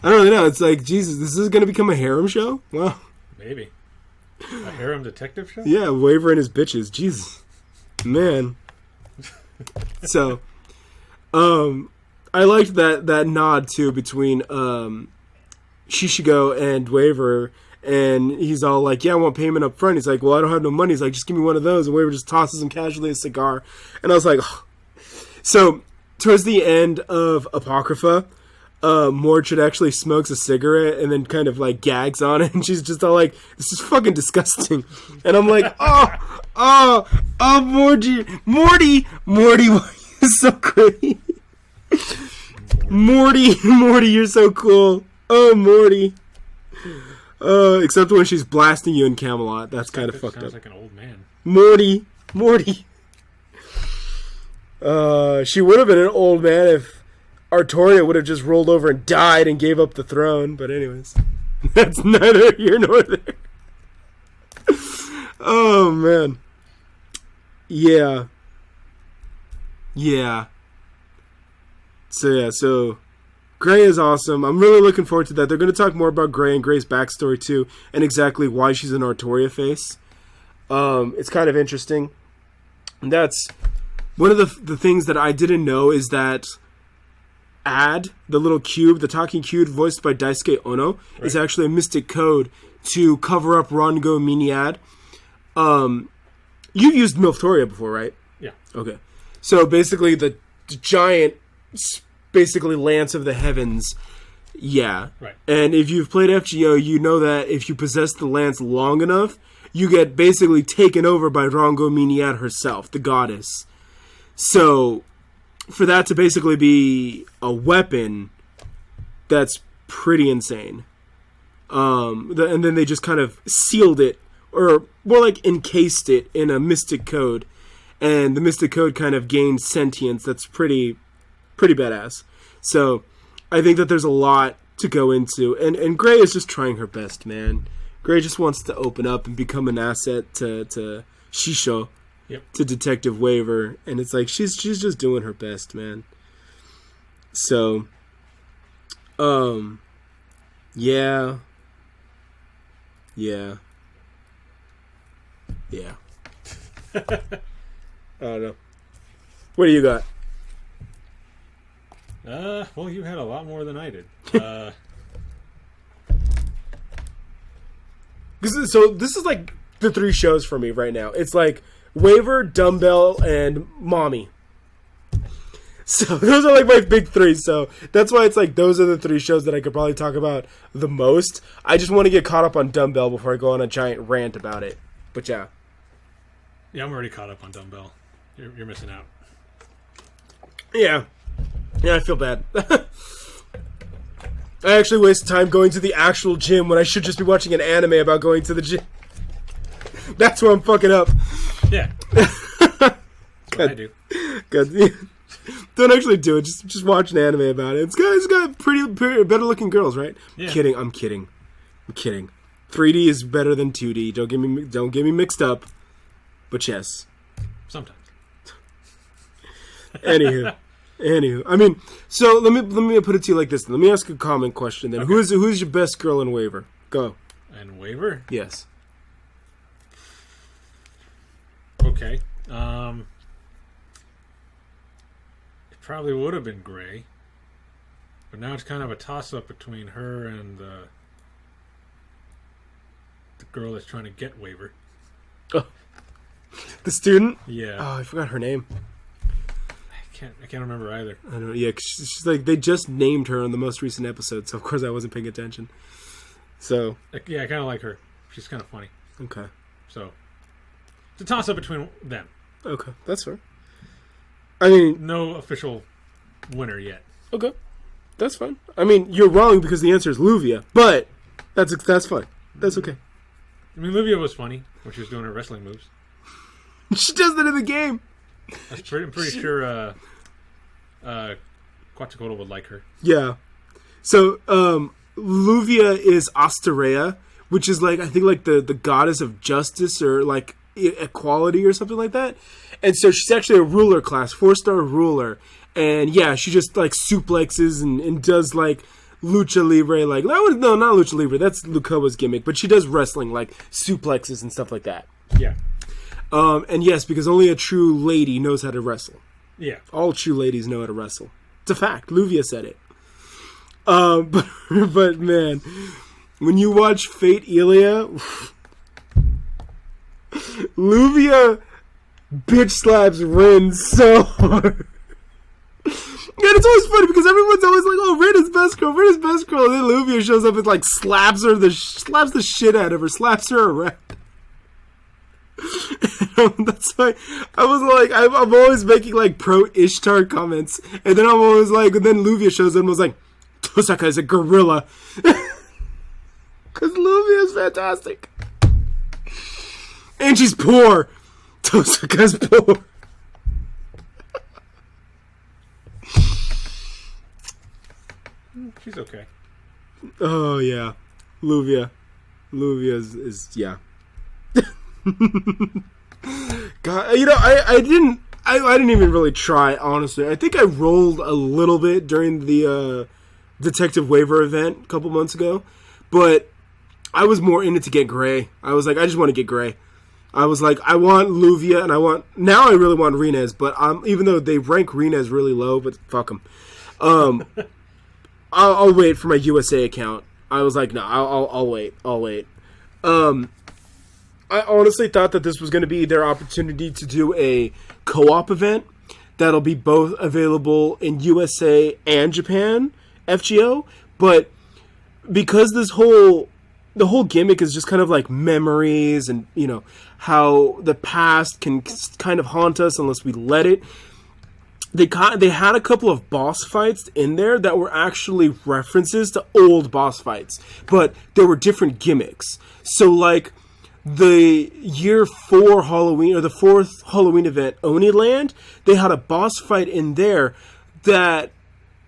I don't know. It's like, Jesus, this is going to become a harem show? Wow. Maybe. A harem detective show? Yeah, Waver and his bitches. Jesus. Man. So, I liked that nod, too, between Shishigo and Waver, and he's all like, yeah, I want payment up front. He's like, well, I don't have no money. He's like, just give me one of those. And Waver just tosses him casually a cigar. And I was like, oh. So towards the end of Apocrypha, Mordred actually smokes a cigarette and then kind of like gags on it, and she's just all like, this is fucking disgusting. And I'm like, Morty, why are you so pretty? Morty, you're so cool. Oh, Morty. Except when she's blasting you in Camelot. That's kind of fucked up. Sounds like an old man. Morty. She would have been an old man if Artoria would have just rolled over and died and gave up the throne. But anyways, that's neither here nor there. Oh, man. Yeah. So Grey is awesome. I'm really looking forward to that. They're going to talk more about Grey and Grey's backstory too, and exactly why she's an Artoria face. It's kind of interesting. And that's one of the things that I didn't know is that Ad, the little cube, the talking cube voiced by Daisuke Ono, is actually a mystic code to cover up Rongo Miniad. You've used Milftoria before, right? Yeah. Okay. So basically the giant, basically Lance of the Heavens. Yeah. Right. And if you've played FGO, you know that if you possess the Lance long enough, you get basically taken over by Rongo Miniad herself, the goddess. So for that to basically be a weapon, that's pretty insane. And then they just kind of sealed it, or more like encased it in a mystic code. And the mystic code kind of gained sentience. That's pretty badass. So I think that there's a lot to go into. And Grey is just trying her best, man. Grey just wants to open up and become an asset to Shisho. Yep. To Detective Waver, and it's like she's just doing her best, man. So, yeah. I don't know. What do you got? Well, you had a lot more than I did. So this is like the three shows for me right now. It's like Waver, Dumbbell, and Mommy. So those are like my big three. So that's why it's like those are the three shows that I could probably talk about the most. I just want to get caught up on Dumbbell before I go on a giant rant about it. But yeah. Yeah, I'm already caught up on Dumbbell. You're missing out. Yeah, I feel bad. I actually waste time going to the actual gym when I should just be watching an anime about going to the gym. That's where I'm fucking up. Yeah. I do. God. Don't actually do it. Just watch an anime about it. It's got pretty better looking girls, right? Yeah. I'm kidding. 3D is better than 2D. Don't get me mixed up. But yes. Sometimes. Anywho, I mean, so let me put it to you like this. Let me ask a common question then. Okay. Who's your best girl in Waver? Go. And Waver? Yes. Okay. It probably would have been Grey, but now it's kind of a toss-up between her and the girl that's trying to get Waver. Oh. The student? Yeah. Oh, I forgot her name. I can't remember either. I don't know. Yeah, 'cause she's like, they just named her on the most recent episode, so of course I wasn't paying attention. So. Yeah, I kind of like her. She's kind of funny. Okay. So, it's a toss-up between them. Okay, that's fair. I mean, no official winner yet. Okay, that's fine. I mean, you're wrong because the answer is Luvia, but that's fine. That's okay. I mean, Luvia was funny when she was doing her wrestling moves. She does that in the game. I'm pretty sure Quetzalcoatl would like her. Yeah. So, Luvia is Asterea, which is like, I think like the goddess of justice or like equality or something like that. And so she's actually a ruler class, 4-star ruler. And yeah, she just like suplexes and does like lucha libre, like, no, not lucha libre, that's Lukoa's gimmick, but she does wrestling, like suplexes and stuff like that. Yeah. And yes, because only a true lady knows how to wrestle. Yeah. All true ladies know how to wrestle. It's a fact. Luvia said it. But man, when you watch Fate Ilia, Luvia bitch slaps Rin so hard. And it's always funny because everyone's always like, "Oh, Rin is best girl, Rin is best girl," and then Luvia shows up and like slaps the shit out of her, slaps her around. That's why I was like, I'm always making like pro Ishtar comments, and then I'm always like, and then Luvia shows up and was like, "Tosaka is a gorilla," because Luvia is fantastic, and she's poor. Tosaka's poor. She's okay. Oh yeah, Luvia is yeah. God, I didn't even really try, honestly. I think I rolled a little bit during the Detective Waiver event a couple months ago, but I was more in it to get Gray. I was like, I just want to get Gray. I was like, I want Luvia, and I really want Rinez, but even though they rank Rinez really low, but fuck them. I'll wait for my USA account. I was like, no, I'll wait. I honestly thought that this was going to be their opportunity to do a co-op event that'll be both available in USA and Japan, FGO, but because the whole gimmick is just kind of like memories and, how the past can kind of haunt us unless we let it. They had a couple of boss fights in there that were actually references to old boss fights, but there were different gimmicks. So like the year 4 Halloween, or the 4th Halloween event, Oniland, they had a boss fight in there that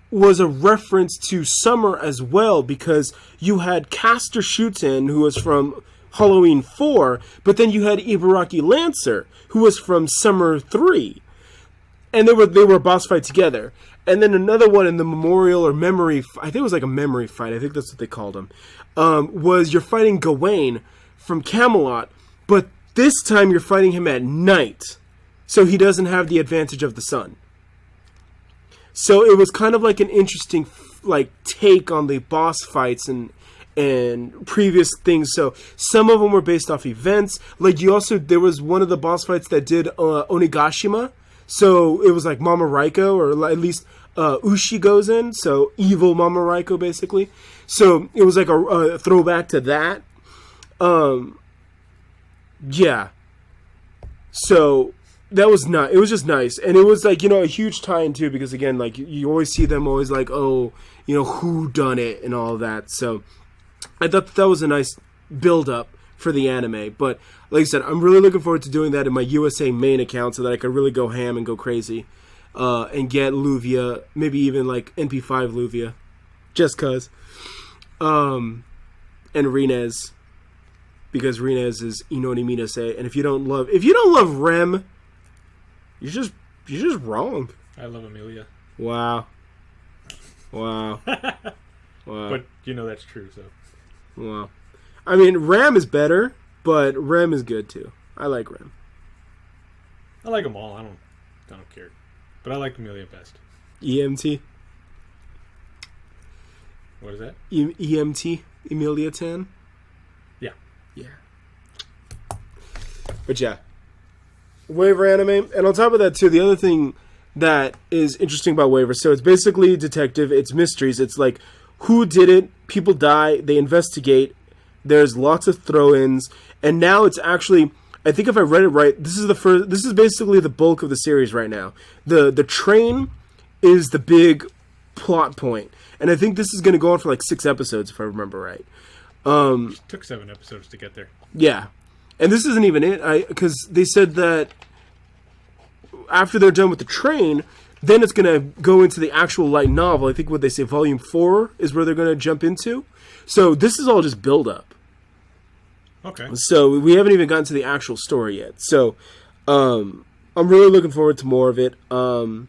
was a reference to Summer as well, because you had Caster Shuten, who was from Halloween 4, but then you had Ibaraki Lancer, who was from Summer 3. And they were a boss fight together. And then another one in the memorial or memory, I think it was like a memory fight, I think that's what they called him, was you're fighting Gawain from Camelot, but this time you're fighting him at night, so he doesn't have the advantage of the sun. So it was kind of like an interesting like take on the boss fights and previous things. So some of them were based off events. Like there was one of the boss fights that did Onigashima. So it was like Mama Raiko, or at least Ushi goes in. So evil Mama Raiko, basically. So it was like a throwback to that. Yeah. So that was nice. It was just nice. And it was like, a huge tie-in too, because again, like you always see them always like, oh, who done it and all that. So I thought that was a nice build-up for the anime. But like I said, I'm really looking forward to doing that in my USA main account so that I could really go ham and go crazy. And get Luvia, maybe even like NP5 Luvia. Just cause. And Rinez. Because Rinez is Inori Minase. And if you don't love Rem, you're just wrong. I love Amelia. Wow. Wow. But that's true, so. Wow. I mean, Ram is better, but Rem is good too. I like Rem. I like them all. I don't care. But I like Amelia best. EMT. What is that? EMT. Emilia Tan. Yeah. Yeah. But yeah. Waiver anime. And on top of that too, the other thing that is interesting about Waiver, so it's basically detective, it's mysteries, it's like who did it, people die, they investigate, there's lots of throw-ins, and now it's actually, I think if I read it right, this is basically the bulk of the series right now. The train is the big plot point, and I think this is going to go on for like 6 episodes if I remember right. It took 7 episodes to get there. Yeah. And this isn't even it, because they said that after they're done with the train, then it's going to go into the actual light novel. I think what they say, Volume 4 is where they're going to jump into. So this is all just build-up. Okay. So we haven't even gotten to the actual story yet. So I'm really looking forward to more of it. And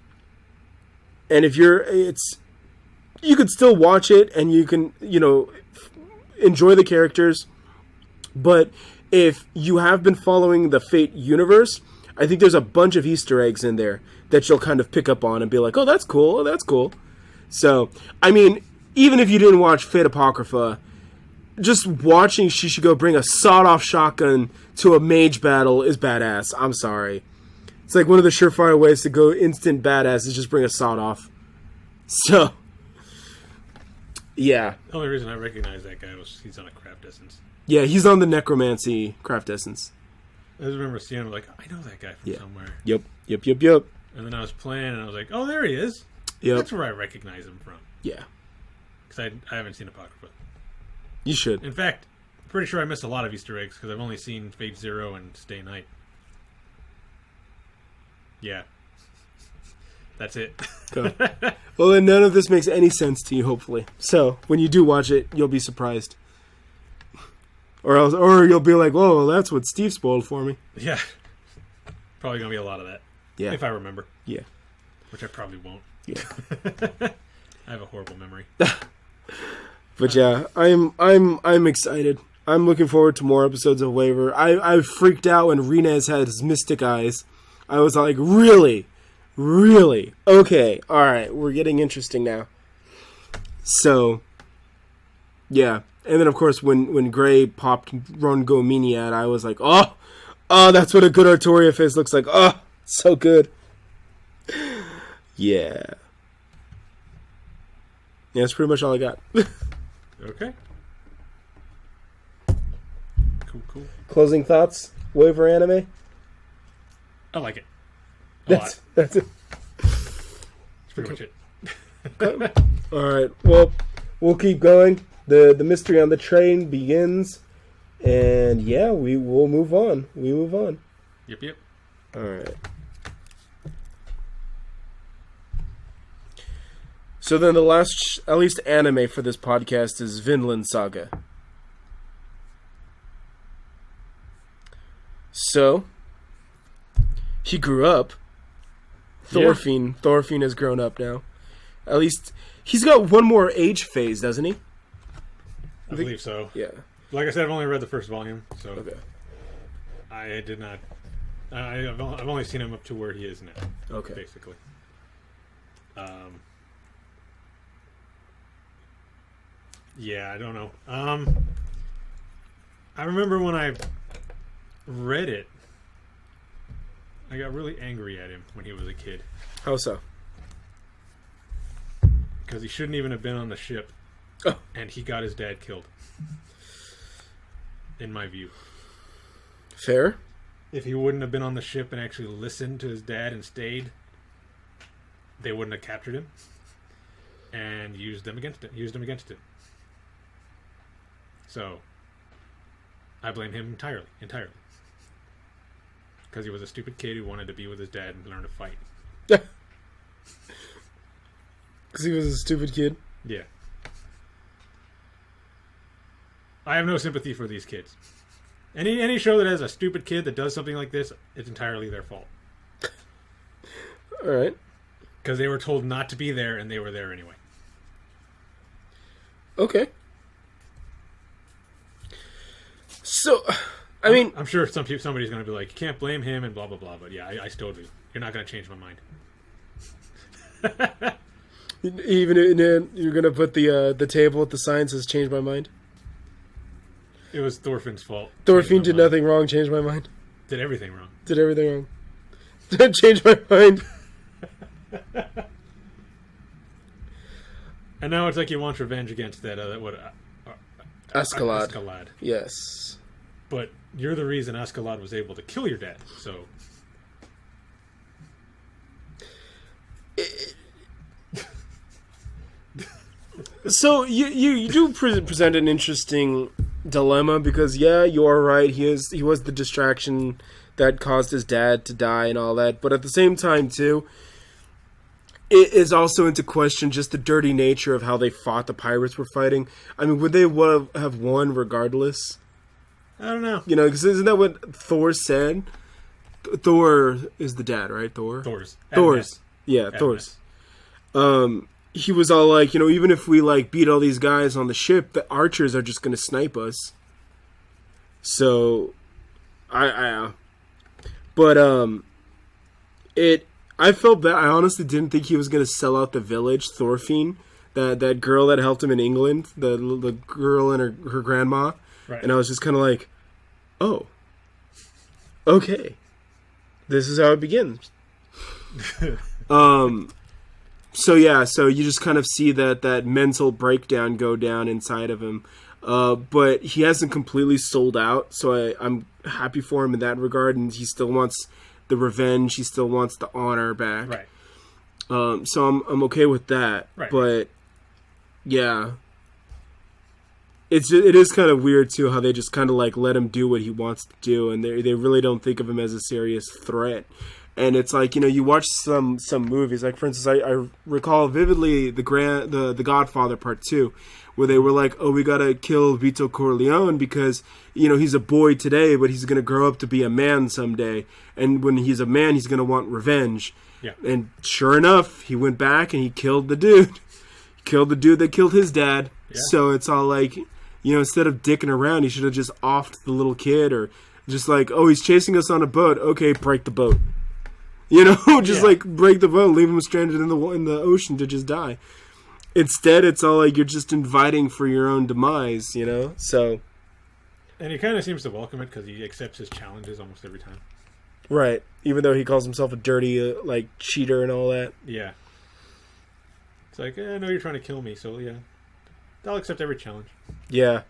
if you could still watch it and you can, enjoy the characters. But if you have been following the Fate universe, I think there's a bunch of Easter eggs in there that you'll kind of pick up on and be like, oh, that's cool. Oh, that's cool. So, I mean, even if you didn't watch Fate Apocrypha, just watching Shishigo bring a sawed-off shotgun to a mage battle is badass. I'm sorry. It's like one of the surefire ways to go instant badass is just bring a sawed-off. So, yeah. The only reason I recognize that guy was he's on a craft essence. Yeah, he's on the Necromancy craft essence. I just remember seeing him like, I know that guy from somewhere. Yep. And then I was playing and I was like, oh, there he is. Yep. That's where I recognize him from. Yeah. Because I haven't seen Apocrypha. You should. In fact, I'm pretty sure I missed a lot of Easter eggs because I've only seen Fate Zero and Stay Night. Yeah. That's it. Okay. Well, then none of this makes any sense to you, hopefully. So, when you do watch it, you'll be surprised. Or you'll be like, "Whoa, that's what Steve spoiled for me." Yeah. Probably going to be a lot of that. Yeah. If I remember. Yeah. Which I probably won't. Yeah. I have a horrible memory. But yeah, I'm excited. I'm looking forward to more episodes of Waver. I freaked out when Rinez had his mystic eyes. I was like, really? Really? Okay, alright, we're getting interesting now. So, yeah. And then, of course, when Gray popped Ron Gominiad, I was like, oh, that's what a good Artoria face looks like. Oh, so good. Yeah. Yeah, that's pretty much all I got. Okay. Cool. Closing thoughts? Waver anime? I like it. A lot. That's it. That's pretty much it. Alright, well, we'll keep going. The mystery on the train begins. And yeah, we'll move on. We move on. Yep. Alright. So then the last, at least anime for this podcast is Vinland Saga. So, he grew up. Thorfinn has grown up now. At least, he's got one more age phase, doesn't he? I believe so. Yeah. Like I said, I've only read the first volume, so Okay. I did not. I've only seen him up to where he is now. Okay. Basically. Yeah, I don't know. I remember when I read it, I got really angry at him when he was a kid. How so? Because he shouldn't even have been on the ship. Oh. And he got his dad killed. In my view. Fair. If he wouldn't have been on the ship and actually listened to his dad and stayed, they wouldn't have captured him and used him against it. So, I blame him entirely. Because he was a stupid kid who wanted to be with his dad and learn to fight. Because he was a stupid kid? Yeah. I have no sympathy for these kids. Any show that has a stupid kid that does something like this, it's entirely their fault. Alright. Because they were told not to be there, and they were there anyway. Okay. So, I mean... I'm sure somebody's going to be like, you can't blame him and blah, blah, blah. But yeah, I still do. You're not going to change my mind. Even you're going to put the table with the sign says change my mind? It was Thorfinn's fault. Thorfinn did nothing wrong, changed my mind. Did everything wrong. Did everything wrong. Changed my mind. And now it's like he wants revenge against that Askeladd. Yes. But you're the reason Askeladd was able to kill your dad, so... So you do present an interesting dilemma because you are right. He was the distraction that caused his dad to die and all that. But at the same time, too, it is also into question just the dirty nature of how they fought the pirates were fighting. I mean, would they have won regardless? I don't know. You know, because isn't that what Thor said? Thor is the dad, right? Thor's. Yeah, Thor's. He was all like, even if we beat all these guys on the ship, the archers are just going to snipe us. So, I felt bad. I honestly didn't think he was going to sell out the village, Thorfinn, that girl that helped him in England, the girl and her grandma, Right. and I was just kind of like, oh, okay, this is how it begins. So yeah, so you just kind of see that mental breakdown go down inside of him. But he hasn't completely sold out, so I'm happy for him in that regard, and he still wants the revenge, he still wants the honor back. Right. So I'm okay with that. Right. But yeah. It is kind of weird too how they just kind of like let him do what he wants to do, and they really don't think of him as a serious threat. And it's like, you know, you watch some movies, like for instance, I recall vividly the Godfather Part 2, where they were like, oh, we gotta kill Vito Corleone because, you know, he's a boy today, but he's gonna grow up to be a man someday, and when he's a man, he's gonna want revenge. Yeah. And sure enough, he went back and he killed the dude. He killed the dude that killed his dad. Yeah. So it's all like, you know, instead of dicking around, he should have just offed the little kid, or just like, oh, he's chasing us on a boat. Okay, break the boat. You know, just like break the boat, leave him stranded in the ocean to just die. Instead, it's all like you're just inviting for your own demise, you know? So. And he kind of seems to welcome it because he accepts his challenges almost every time. Right. Even though he calls himself a dirty, like, cheater and all that. Yeah. It's like, I know you're trying to kill me, so yeah. I'll accept every challenge. Yeah.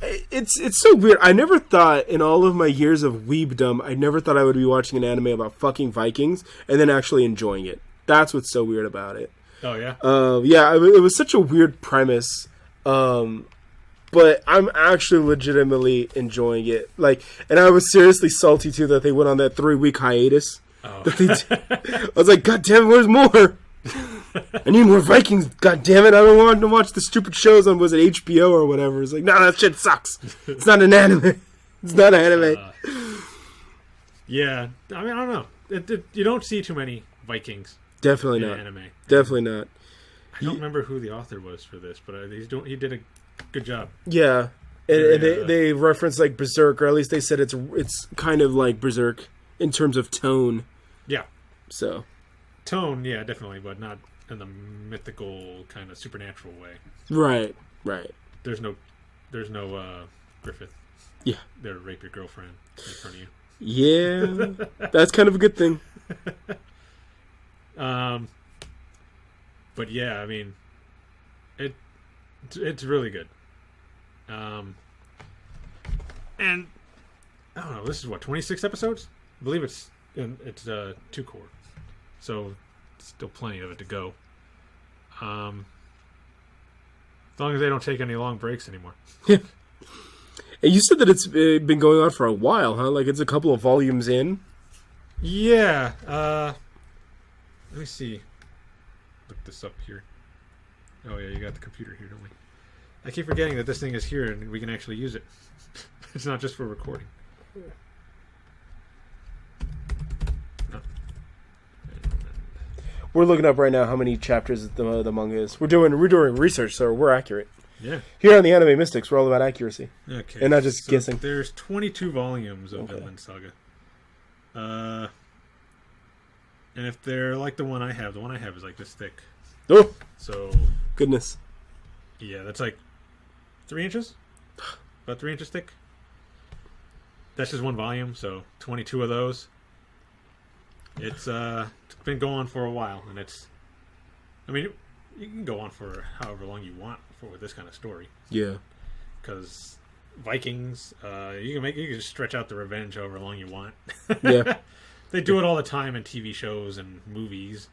It's so weird. I never thought, in all of my years of weebdom, I never thought I would be watching an anime about fucking Vikings and then actually enjoying it. That's what's so weird about it. Oh, yeah? Yeah, it was such a weird premise. But I'm actually legitimately enjoying it. Like, and I was seriously salty, too, that they went on that 3-week hiatus. Oh. I was like, God damn it, where's more? I need more Vikings, god damn it. I don't want to watch the stupid shows on, was it HBO or whatever? It's like, no, that shit sucks. It's not an anime. It's not an anime. Yeah. I mean, I don't know. You don't see too many Vikings. Definitely in not. Anime. Definitely not. I don't remember who the author was for this, but he did a good job. Yeah. And they reference like Berserk, or at least they said it's kind of like Berserk in terms of tone. Yeah. So. Tone, yeah, definitely, but not in the mythical kind of supernatural way. Right. There's no Griffith. Yeah. They'll rape your girlfriend in front of you. Yeah. That's kind of a good thing. But yeah, I mean, it's really good. And I don't know. This is what, 26 episodes? I believe it's 2 core. So, still plenty of it to go. As long as they don't take any long breaks anymore. And you said that it's been going on for a while, huh? Like it's a couple of volumes in? Yeah. Let me see. Look this up here. Oh, yeah, you got the computer here, don't we? I keep forgetting that this thing is here and we can actually use it. It's not just for recording. We're looking up right now how many chapters the manga is. We're doing research, so we're accurate. Yeah. Here on the Anime Mystics, we're all about accuracy. Okay. And not just guessing. There's 22 volumes of Vinland Saga. And if they're like the one I have is like this thick. Oh! So. Goodness. Yeah, that's like 3 inches? About 3 inches thick. That's just one volume, so 22 of those. It's been going on for a while, and I mean, you can go on for however long you want with this kind of story. Yeah. Because Vikings, you can just stretch out the revenge however long you want. Yeah. They do it all the time in TV shows and movies.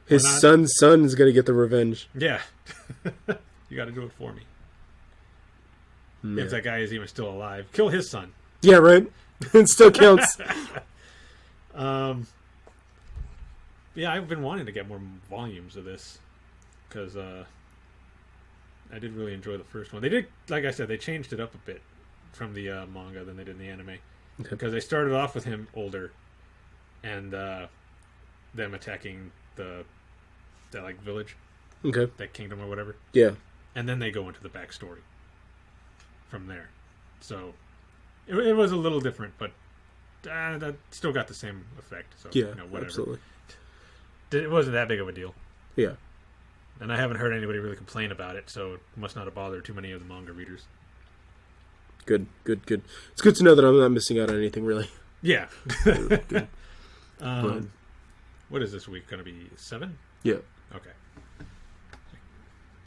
His son's son is going to get the revenge. Yeah. You got to do it for me. Yeah. If that guy is even still alive. Kill his son. Yeah, right? It still counts. Yeah, I've been wanting to get more volumes of this because I did really enjoy the first one. They did, like I said, they changed it up a bit from the manga than they did in the anime. Okay. Because they started off with him older and them attacking that like village, that kingdom or whatever. Yeah, and then they go into the backstory from there. So it was a little different, but that still got the same effect. So yeah, whatever. Absolutely. It wasn't that big of a deal. Yeah. And I haven't heard anybody really complain about it, so it must not have bothered too many of the manga readers. Good. It's good to know that I'm not missing out on anything, really. Yeah. Good. What is this week going to be? 7? Yeah. Okay.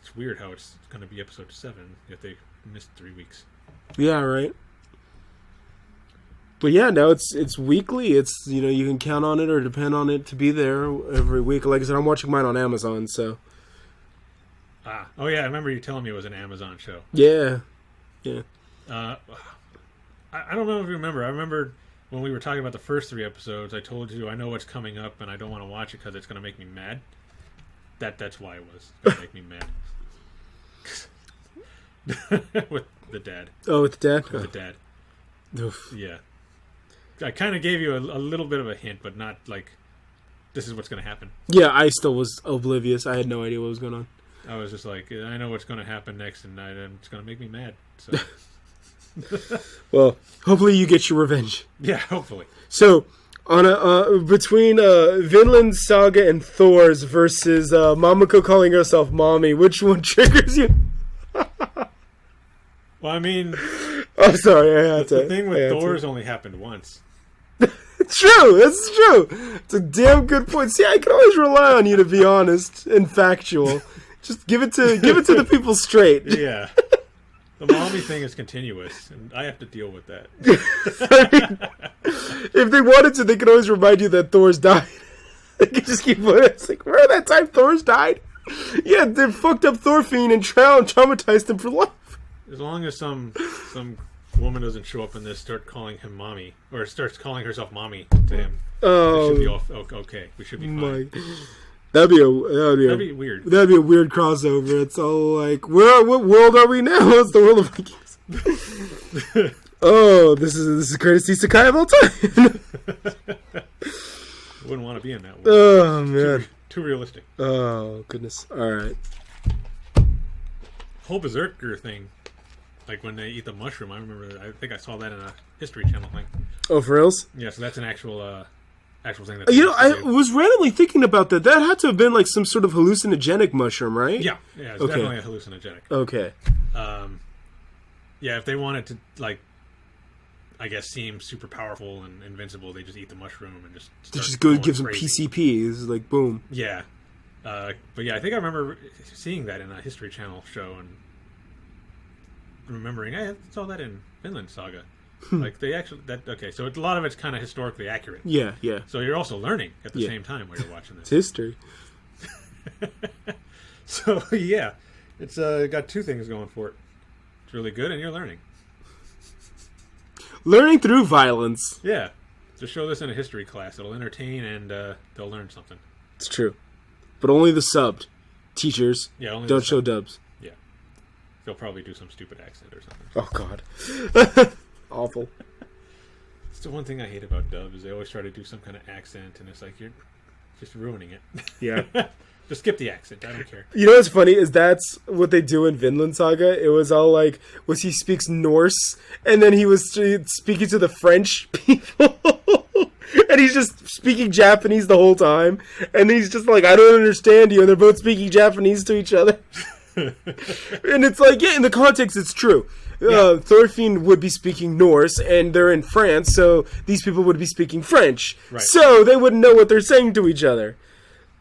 It's weird how it's going to be episode 7, yet they missed 3 weeks. Yeah, right. But yeah, now it's weekly. It's, you can count on it or depend on it to be there every week. Like I said, I'm watching mine on Amazon, so. Oh yeah, I remember you telling me it was an Amazon show. Yeah. I don't know if you remember. I remember when we were talking about the first 3 episodes, I told you I know what's coming up and I don't want to watch it because it's going to make me mad. That's why it was. It's going to make me mad. With the dad. Oh, with the dad? With the dad. Oof. Yeah. I kind of gave you a little bit of a hint, but not like this is what's going to happen. Yeah, I still was oblivious. I had no idea what was going on. I was just like, I know what's going to happen next, and it's going to make me mad. So. Well, hopefully you get your revenge. Yeah, hopefully. So, on between Vinland Saga and Thor's versus Mamako calling herself mommy, which one triggers you? Well, I mean, I'm sorry. I had to. The thing with Thor's only happened once. True, that's true. It's a damn good point. See, I can always rely on you to be honest and factual. Just give it to the people straight. Yeah. The mommy thing is continuous, and I have to deal with that. I mean, if they wanted to, they could always remind you that Thor's died. They could just keep putting it. It's like, remember that time Thor's died? Yeah, they fucked up Thorfinn and traumatized him for life. As long as some woman doesn't show up in this, start calling him mommy, or starts calling herself mommy to him, it should be all okay. We should be fine. That'd be weird. That'd be a weird crossover. It's all like, what world are we now? It's the world of Vikings. Oh, this is the greatest isekai of all time. Wouldn't want to be in that world. Oh man, too realistic. Oh goodness. All right. Whole berserker thing, like when they eat the mushroom. I think I saw that in a History Channel thing. Oh, for reals? Yeah, so that's an actual thing. That I was randomly thinking about that. That had to have been like some sort of hallucinogenic mushroom, right? Yeah, it's definitely a hallucinogenic. Okay. Yeah, if they wanted to, like, I guess, seem super powerful and invincible, they just eat the mushroom and just go give some crazy. PCPs, like boom. Yeah, but yeah, I think I remember seeing that in a History Channel show and remembering I saw that in Vinland Saga. Like they actually so a lot of it's kind of historically accurate. Yeah. So you're also learning at the same time while you're watching this. It's history. So yeah, it's got 2 things going for it. It's really good, and you're learning. Learning through violence. Yeah, just show this in a history class. It'll entertain, and they'll learn something. It's true, but only the subbed teachers. Yeah, only don't show dubs. Yeah, they'll probably do some stupid accent or something. Oh God. Awful. It's the one thing I hate about dubs is they always try to do some kind of accent, and it's like you're just ruining it. Yeah. Just skip the accent. I don't care. You know what's funny is that's what they do in Vinland Saga. It was all like, he speaks Norse, and then he was speaking to the French people, and he's just speaking Japanese the whole time, and he's just like, I don't understand you, and they're both speaking Japanese to each other. And it's like, yeah, in the context, it's true. Yeah. Thorfinn would be speaking Norse, and they're in France, so these people would be speaking French. Right. So they wouldn't know what they're saying to each other.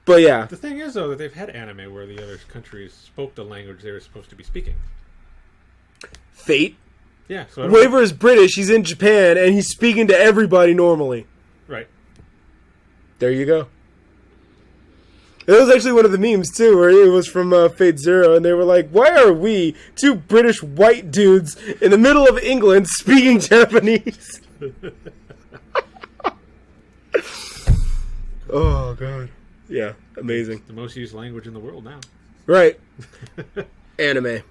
But yeah. The thing is, though, that they've had anime where the other countries spoke the language they were supposed to be speaking. Fate. Yeah. So Waver is British, he's in Japan, and he's speaking to everybody normally. Right. There you go. It was actually one of the memes, too, where it was from Fate Zero, and they were like, why are we, 2 British white dudes in the middle of England, speaking Japanese? Oh, God. Yeah, amazing. It's the most used language in the world now. Right. Anime.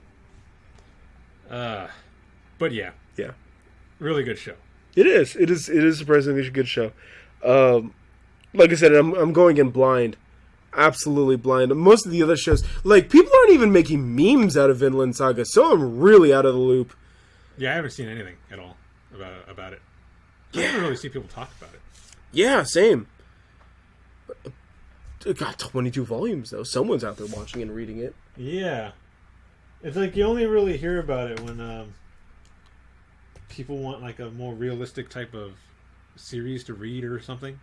But yeah. Yeah. Really good show. It is. It is a surprisingly good show. Like I said, I'm going in blind. Absolutely blind. Most of the other shows, like, people aren't even making memes out of Vinland Saga, so I'm really out of the loop. Yeah, I haven't seen anything at all about it. I haven't really seen people talk about it. Yeah, same. It got 22 volumes, though. Someone's out there watching and reading it. Yeah. It's like you only really hear about it when people want like a more realistic type of series to read or something.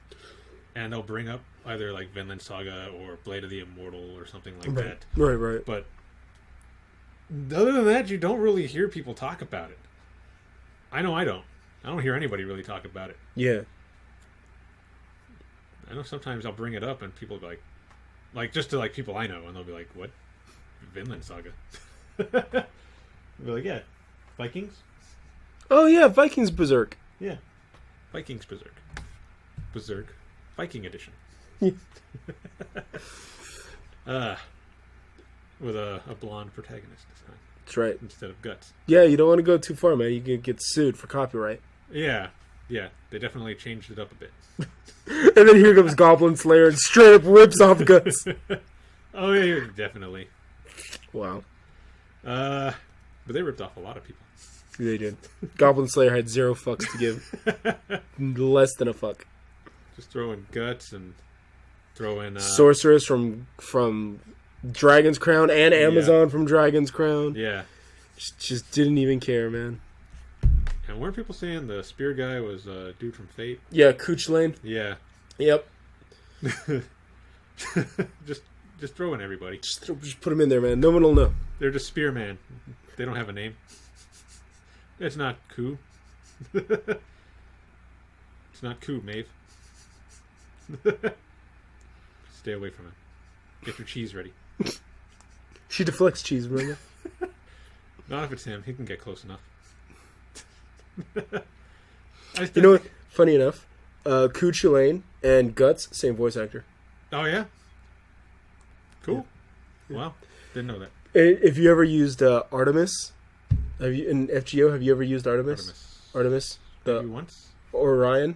And they'll bring up either like Vinland Saga or Blade of the Immortal or something like that. Right. But other than that, you don't really hear people talk about it. I know I don't. I don't hear anybody really talk about it. Yeah. I know sometimes I'll bring it up and people will be like just to like people I know, and they'll be like, "What? Vinland Saga?" They'll be like, "Yeah, Vikings." Oh yeah, Vikings Berserk. Yeah, Vikings Berserk, Viking edition. With a blonde protagonist this time. That's right. Instead of Guts. Yeah, you don't want to go too far, man. You can get sued for copyright. Yeah, they definitely changed it up a bit. And then here comes Goblin Slayer and straight up rips off Guts. Oh yeah, definitely. Wow. But they ripped off a lot of people. They did. Goblin Slayer had 0 fucks to give. Less than a fuck. Just throw in Guts and throw in... Sorceress from Dragon's Crown and Amazon from Dragon's Crown. Yeah. Just didn't even care, man. And weren't people saying the spear guy was a dude from Fate? Yeah, Cooch Lane. Yeah. Yep. just throw in everybody. Just put them in there, man. No one will know. They're just Spearman. They don't have a name. It's not Ku. It's not Ku, Maeve. Stay away from it. Get your cheese ready. She deflects cheese, remember? Not if it's him. He can get close enough. You know what? Funny enough, Cooch Lane and Guts, same voice actor. Oh, yeah? Cool. Yeah. Wow. Didn't know that. If you ever used Artemis, in FGO, have you ever used Artemis? Artemis? Maybe once? Or Orion?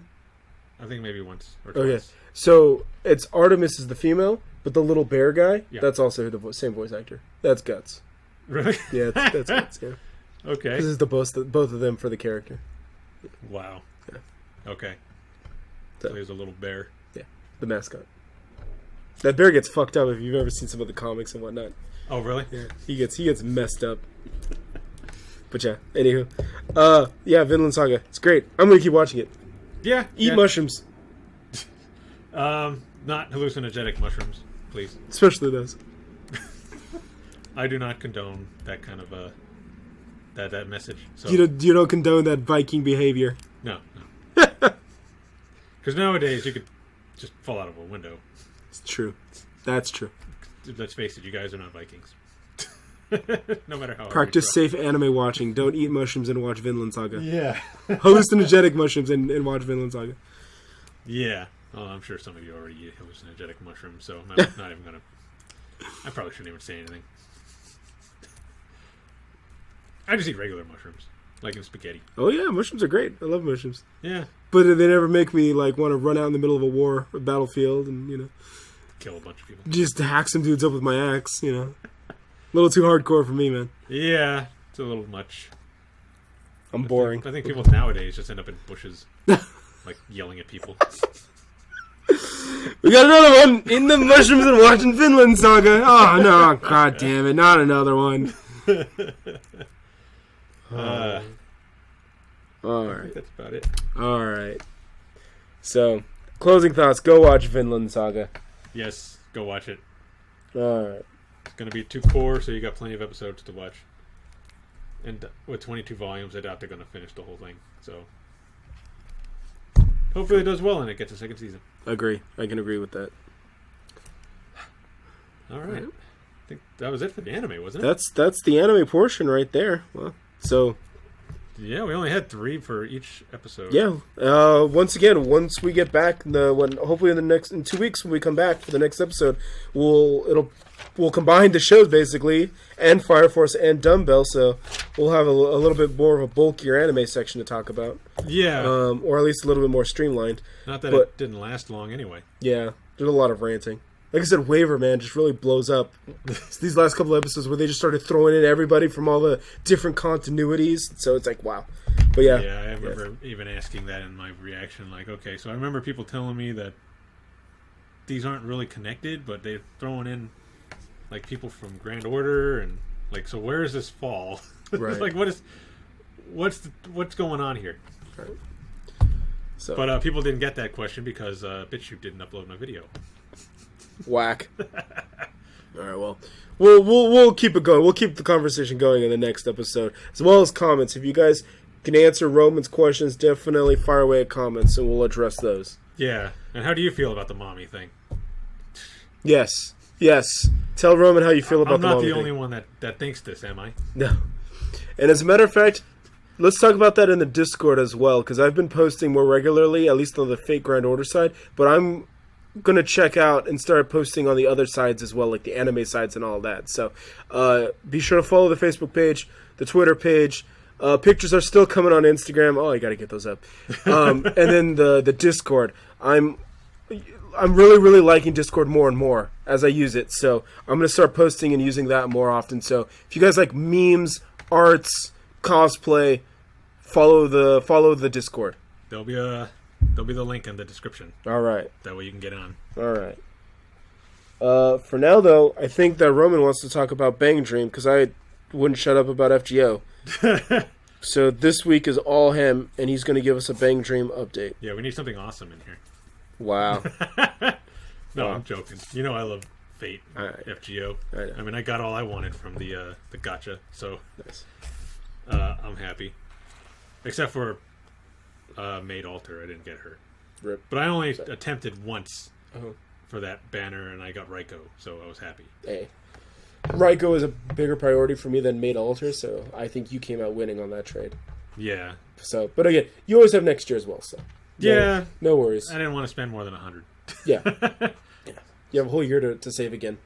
I think maybe once or twice. Okay. So, it's Artemis is the female, but the little bear guy, yeah. That's also the same voice actor. That's Guts. Really? Yeah, that's Guts, yeah. Okay. This is both of them for the character. Wow. Yeah. Okay. So he's a little bear. Yeah, the mascot. That bear gets fucked up if you've ever seen some of the comics and whatnot. Oh, really? Yeah, he gets messed up. But yeah, anywho. Yeah, Vinland Saga. It's great. I'm gonna keep watching it. Yeah. Eat mushrooms. Not hallucinogenic mushrooms, please. Especially those. I do not condone that kind of that message. So You don't condone that Viking behavior. no. Because nowadays you could just fall out of a window. It's true. That's true. Let's face it, you guys are not Vikings. No matter how hard Practice you safe anime watching. Don't eat mushrooms and watch Vinland Saga. try. Yeah. Hallucinogenic mushrooms and watch Vinland Saga. Yeah. Oh, I'm sure some of you already eat hallucinogenic mushrooms, so I'm not even gonna. I probably shouldn't even say anything. I just eat regular mushrooms, like in spaghetti. Oh yeah, mushrooms are great. I love mushrooms. Yeah. But they never make me like want to run out in the middle of a battlefield, and Kill a bunch of people. just hack some dudes up with my axe. A little too hardcore for me, man. Yeah, it's a little much. I'm boring. I think people nowadays just end up in bushes, like yelling at people. We got another one in the mushrooms and watching Vinland Saga. Oh no! God damn it! Not another one. All I right. think that's about it. All right. So, closing thoughts. Go watch Vinland Saga. Yes, go watch it. All right. It's going to be 2 core, so you got plenty of episodes to watch. And with 22 volumes, I doubt they're going to finish the whole thing. So, hopefully it does well and it gets a second season. Agree. I can agree with that. All right. I think that was it for the anime, wasn't it? That's the anime portion right there. Well, so Yeah, we only had 3 for each episode. yeah. Once we get back, hopefully in 2 weeks when we come back for the next episode, we'll combine the shows basically, and Fire Force and Dumbbell, so we'll have a little bit more of a bulkier anime section to talk about. Yeah. Or at least a little bit more streamlined. Not that it didn't last long anyway. Yeah, there's a lot of ranting. Like I said, Waver, man, just really blows up. It's these last couple of episodes where they just started throwing in everybody from all the different continuities. So it's like, wow. But yeah. Yeah, I remember even asking that in my reaction. Like, okay, so I remember people telling me that these aren't really connected, but they're throwing in like people from Grand Order and like, so where does this fall? Right. Like, what's going on here? Right. So, But people didn't get that question because BitChute didn't upload my video. whack. All right, well, we'll keep it going. We'll keep the conversation going in the next episode, as well as comments. If you guys can answer Roman's questions, definitely fire away at comments, and we'll address those. Yeah. And how do you feel about the mommy thing? Yes. Tell Roman how you feel about the mommy thing. I'm not the only one that thinks this, am I? No. And as a matter of fact, let's talk about that in the Discord as well, because I've been posting more regularly, at least on the fake Grand Order side, but I'm going to check out and start posting on the other sides as well, like the anime sides and all of that. So be sure to follow the Facebook page, the Twitter page. Pictures are still coming on Instagram. Oh, I got to get those up. And then the Discord. I'm really, really liking Discord more and more as I use it. So I'm going to start posting and using that more often. So if you guys like memes, arts, cosplay, follow the Discord. There'll be the link in the description. All right. That way you can get on. All right. For now, though, I think that Roman wants to talk about Bang Dream because I wouldn't shut up about FGO. So this week is all him, and he's going to give us a Bang Dream update. Yeah, we need something awesome in here. Wow. No, I'm joking. You know I love Fate, right. FGO. I mean, I got all I wanted from the gacha, so Nice. I'm happy. Except for Maid Alter, I didn't get her. Rip. But I only attempted once Uh-huh. for that banner, and I got Raiko, so I was happy. Hey. Raiko is a bigger priority for me than Maid Alter, so I think you came out winning on that trade. Yeah. So, but again, you always have next year as well, so. Yeah. No worries. I didn't want to spend more than 100. Yeah. You have a whole year to save again.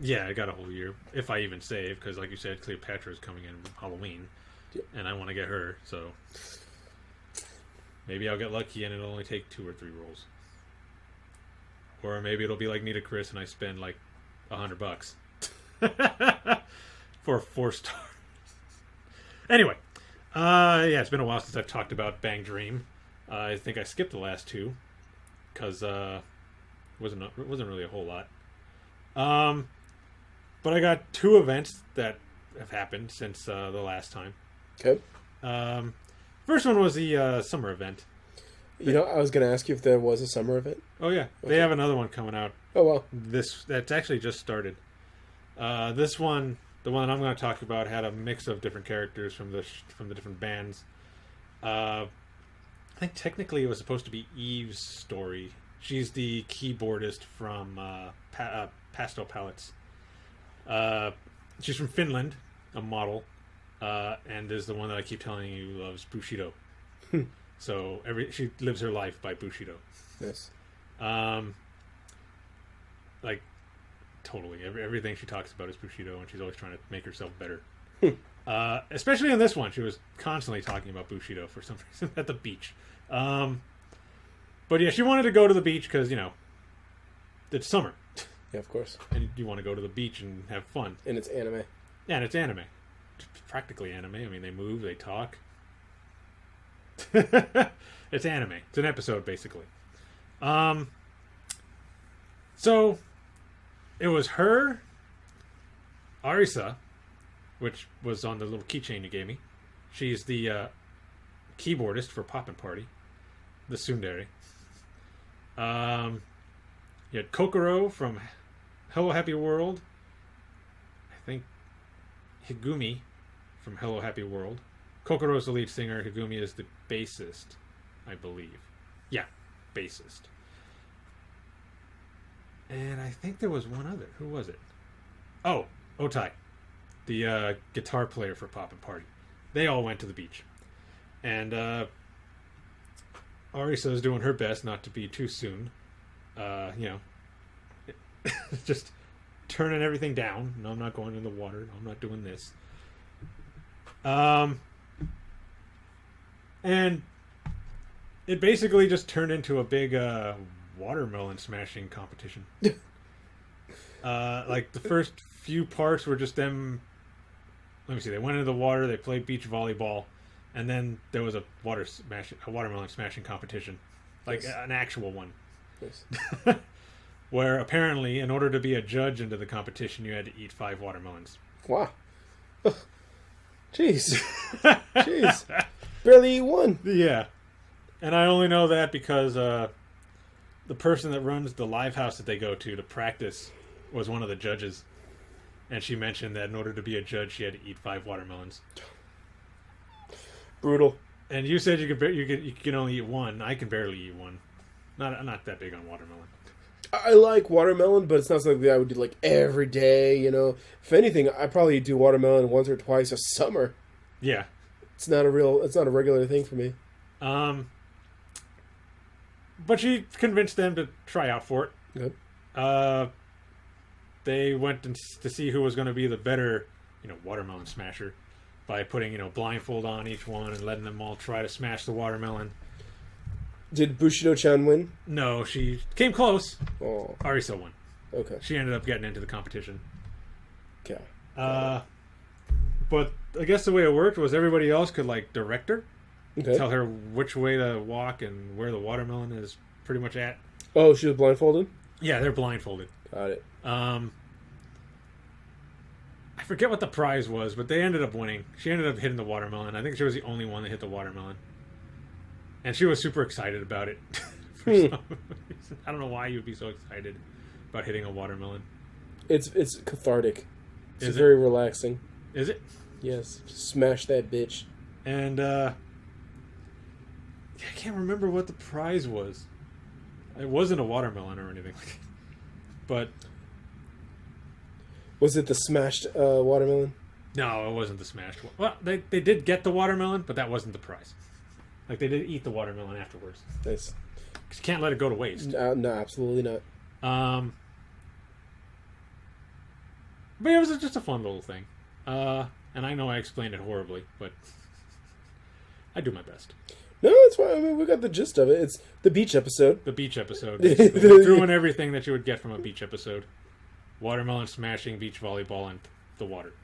Yeah, I got a whole year, if I even save, because like you said, Cleopatra is coming in Halloween, and I want to get her, so maybe I'll get lucky and it'll only take 2 or 3 rolls. Or maybe it'll be like Nita Chris and I spend like $100 for 4 stars. Anyway, yeah, it's been a while since I've talked about Bang Dream. I think I skipped the last 2 because it wasn't really a whole lot. But I got 2 events that have happened since the last time. Okay. First one was the summer event. You know, I was going to ask you if there was a summer event. Oh yeah, they have another one coming out. Oh well. That's actually just started. This one, the one that I'm going to talk about, had a mix of different characters from the different bands. I think technically it was supposed to be Eve's story. She's the keyboardist from Pastel Palettes. She's from Finland, a model, and is the one that I keep telling you loves Bushido. So she lives her life by Bushido. Yes. Like totally everything she talks about is Bushido, and she's always trying to make herself better. Especially in this one, she was constantly talking about Bushido for some reason at the beach. But yeah, she wanted to go to the beach because it's summer. Yeah, of course. And you want to go to the beach and have fun. And it's anime. Yeah, and it's anime. It's practically anime. I mean, they move, they talk. It's anime. It's an episode, basically. So, it was her, Arisa, which was on the little keychain you gave me. She's the keyboardist for Poppin' Party, the tsundere. You had Kokoro from Hello Happy World. I think Higumi from Hello Happy World. Kokoro is the lead singer. Higumi is the bassist, I believe. Yeah, bassist. And I think there was one other. Who was it? Oh, Otai, the guitar player for Poppin' Party. They all went to the beach. And Arisa is doing her best not to be too soon. Just turning everything down. No, I'm not going in the water. No, I'm not doing this. And it basically just turned into a big watermelon smashing competition. Like the first few parts were just them. Let me see. They went into the water. They played beach volleyball, and then there was a watermelon smashing competition, like Yes. an actual one. Yes. where apparently, in order to be a judge into the competition, you had to eat 5 watermelons. Wow. Jeez. Jeez. Barely eat one. Yeah. And I only know that because the person that runs the live house that they go to practice was one of the judges. And she mentioned that in order to be a judge, she had to eat 5 watermelons. Brutal. And you said you can only eat one. I can barely eat one. Not that big on watermelon. I like watermelon, but it's not something that I would do like every day, you know. If anything, I probably do watermelon once or twice a summer. Yeah. It's not a regular thing for me. But she convinced them to try out for it. Good. They went to see who was going to be the better, watermelon smasher by putting, blindfold on each one and letting them all try to smash the watermelon. Did Bushido-chan win? No, she came close. Oh. Arisa won. Okay. She ended up getting into the competition. Okay. But I guess the way it worked was everybody else could, direct her. Okay. Tell her which way to walk and where the watermelon is pretty much at. Oh, she was blindfolded? Yeah, they're blindfolded. Got it. I forget what the prize was, but they ended up winning. She ended up hitting the watermelon. I think she was the only one that hit the watermelon. And she was super excited about it. For some reason. I don't know why you would be so excited about hitting a watermelon. It's cathartic. It's Is it? very relaxing. Is it? Yes. Smash that bitch. And I can't remember what the prize was. It wasn't a watermelon or anything. But was it the smashed watermelon? no, it wasn't the smashed one. Well, they did get the watermelon, but that wasn't the prize. They did eat the watermelon afterwards. Nice. 'Cause you can't let it go to waste. No, absolutely not. But it was just a fun little thing. And I know I explained it horribly, but I do my best. No, it's fine. I mean, we got the gist of it. It's the beach episode. The beach episode. We threw in everything that you would get from a beach episode. Watermelon smashing, beach volleyball, and the water.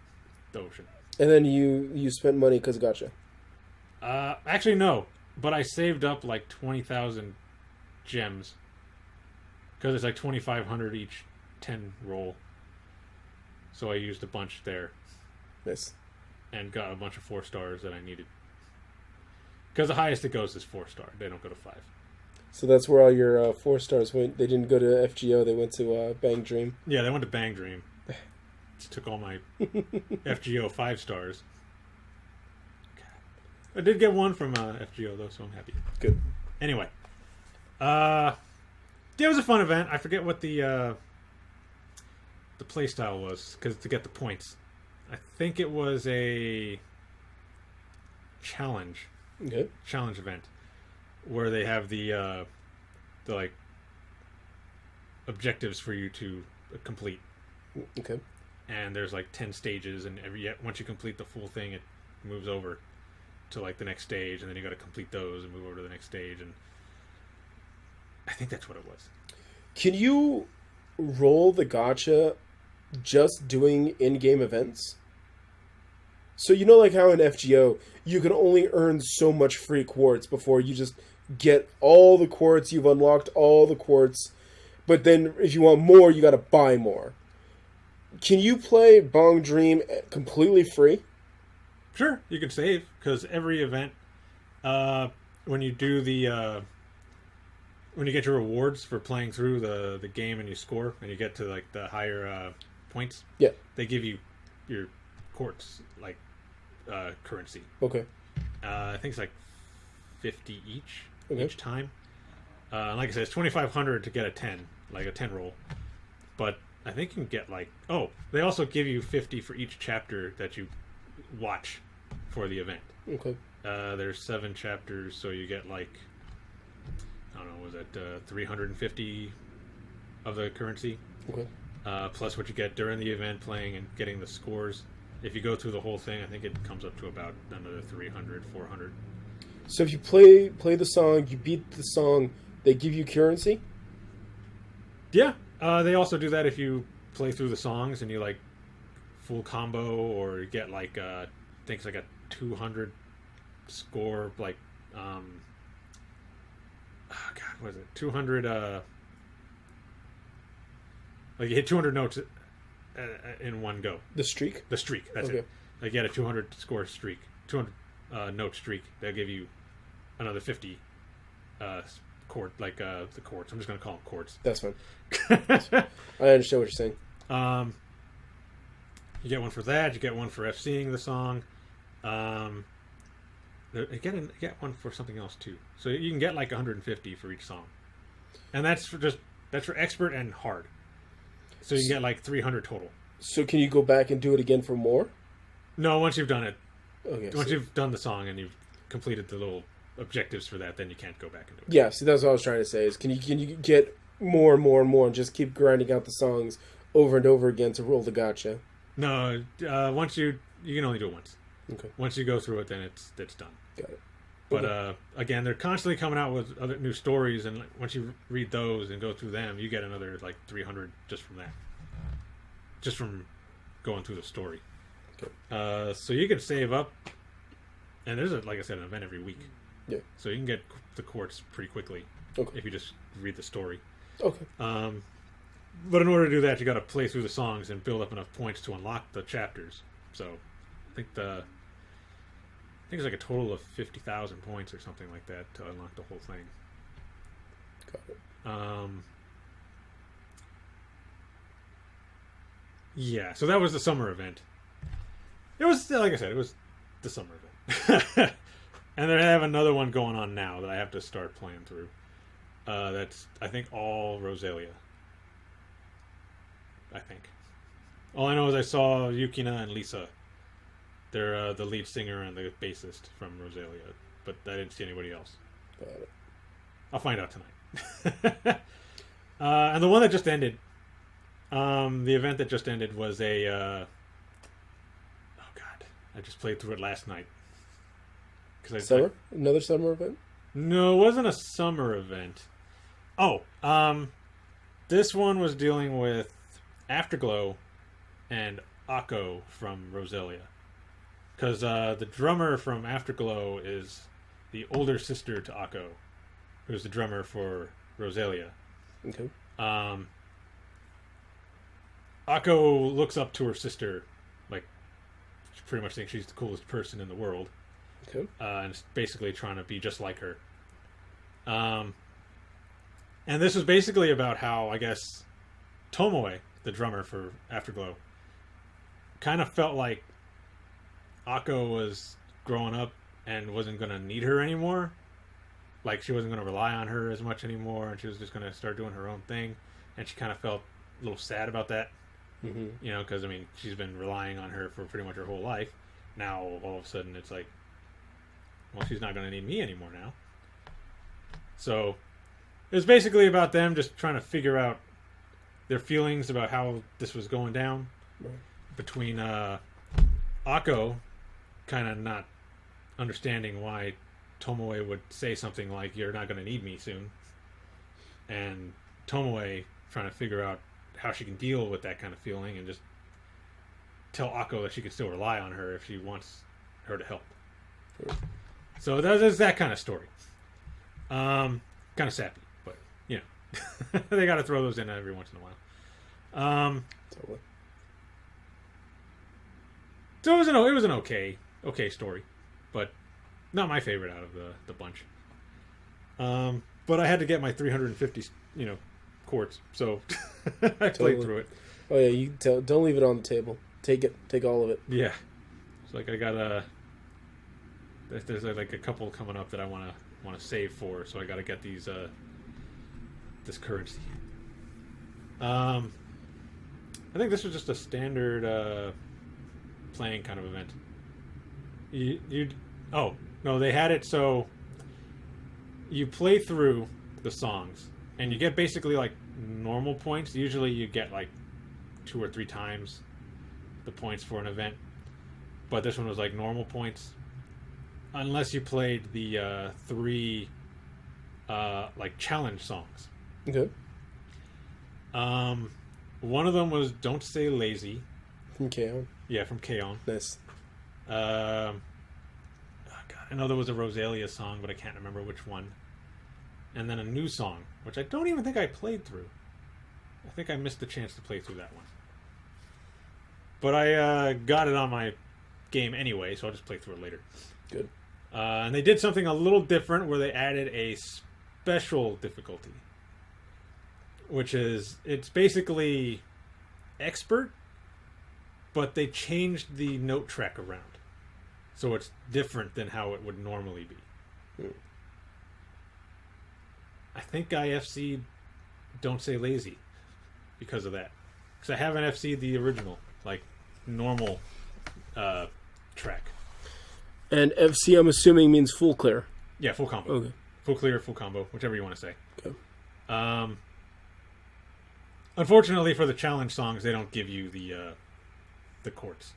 The ocean. And then you spent money because gotcha. Actually, no. But I saved up 20,000 gems. Because it's 2,500 each 10 roll. So I used a bunch there. Nice. And got a bunch of 4 stars that I needed. Because the highest it goes is 4 star. They don't go to 5. So that's where all your 4 stars went. They didn't go to FGO. They went to Bang Dream. Yeah, they went to Bang Dream. Just took all my FGO 5 stars. I did get one from FGO though, so I'm happy. Good. Anyway, yeah, it was a fun event. I forget what the play style was to get the points. I think it was a challenge event where they have the objectives for you to complete. Okay. And there's 10 stages, and once you complete the full thing, it moves over to the next stage, and then you got to complete those and move over to the next stage, and I think that's what it was. Can you roll the gacha just doing in-game events? So you know how in FGO you can only earn so much free quartz before you just get all the quartz, you've unlocked all the quartz, but then if you want more, you got to buy more. Can you play Bang Dream completely free? Sure, you can save, because every event, when you do when you get your rewards for playing through the game and you score, and you get to the higher points, yeah, they give you your quartz currency. Okay. I think it's 50 each Okay. each time. Like I said, it's 2,500 to get a 10, a 10 roll, but I think you can get they also give you 50 for each chapter that you watch for the event. Okay. There's 7 chapters, so you get I don't know, was it 350 of the currency? Okay. Plus what you get during the event playing and getting the scores. If you go through the whole thing, I think it comes up to about another 300, 400. So if you play the song, you beat the song, they give you currency? Yeah. They also do that if you play through the songs and you full combo, or you get I think it's a 200 score, oh God, what is it? 200 Like you hit 200 notes in one go. The streak? The streak, that's it. Like you had a 200 score streak, 200 note streak. That'll give you another 50 chord, like the chords. I'm just going to call them chords. That's fine. I understand what you're saying. You get one for that. You get one for FCing the song. You get one for something else too. So you can get like 150 for each song, and that's for expert and hard. So you can get like 300 total. So can you go back and do it again for more? No, once you've done it. Okay. Once you've done the song and you've completed the little objectives for that, then you can't go back and do it. Yeah, see, that's what I was trying to say. Is can you get more and more and more and just keep grinding out the songs over and over again to roll the gotcha? No, once you can only do it once. Okay. Once you go through it, then it's done. Got it. But again, they're constantly coming out with other new stories, and once you read those and go through them, you get another like 300 just from that. Just from going through the story. Okay. So you can save up, and there's like I said, an event every week. Yeah. So you can get the quartz pretty quickly. Okay. If you just read the story. Okay. But in order to do that, you got to play through the songs and build up enough points to unlock the chapters. So I think it's like a total of 50,000 points or something like that to unlock the whole thing. Got it. Yeah, so that was the summer event. It was, like I said, it was the summer event. And they have another one going on now that I have to start playing through. That's, I think, all Rosalia. I think. All I know is I saw Yukina and Lisa. They're the lead singer and the bassist from Rosalia, but I didn't see anybody else. Got it. I'll find out tonight. And the one that just ended, the event that just ended was a... oh God, I just played through it last night. Summer? Another summer event? No, it wasn't a summer event. Oh, this one was dealing with Afterglow and Akko from Rosalia. Because the drummer from Afterglow is the older sister to Akko, who's the drummer for Rosalia. Okay. Akko looks up to her sister, like, she pretty much thinks she's the coolest person in the world. Okay. And is basically trying to be just like her. And this was basically about how, I guess, Tomoe, the drummer for Afterglow, kind of felt like Akko was growing up and wasn't going to need her anymore. Like, she wasn't going to rely on her as much anymore, and she was just going to start doing her own thing. And she kind of felt a little sad about that. Mm-hmm. You know, because, I mean, she's been relying on her for pretty much her whole life. Now, all of a sudden, it's like, well, she's not going to need me anymore now. So, it was basically about them just trying to figure out their feelings about how this was going down. Right. Between Akko kind of not understanding why Tomoe would say something like, you're not going to need me soon. And Tomoe trying to figure out how she can deal with that kind of feeling and just tell Akko that she can still rely on her if she wants her to help. Sure. So that's that kind of story. Kind of sappy, but, you know. They got to throw those in every once in a while. Totally. So it was an okay story, but not my favorite out of the bunch. But I had to get my 350, quartz, so I played through it. Oh yeah, don't leave it on the table. Take all of it. Yeah, it's like I got there's like a couple coming up that I want to save for, so I got to get these this currency. I think this was just a standard playing kind of event. Oh no, they had it so you play through the songs and you get basically like normal points. Usually you get like 2 or 3 times the points for an event, but this one was like normal points unless you played the 3 like challenge songs. Okay. One of them was "Don't Stay Lazy" from K-On. Yeah, from K-On. Nice. Oh God, I know there was a Rosalia song, but I can't remember which one. And then a new song, which I don't even think I played through. I think I missed the chance to play through that one. But I got it on my game anyway, so I'll just play through it later. Good. And they did something a little different where they added a special difficulty. Which is, it's basically expert, but they changed the note track around. So it's different than how it would normally be. I think IFC don't say lazy because of that. Because I have an FC the original, like normal track. And FC, I'm assuming, means full clear. Yeah, full combo. Okay. Full clear, full combo, whichever you want to say. Okay. Unfortunately for the challenge songs, they don't give you the quartz.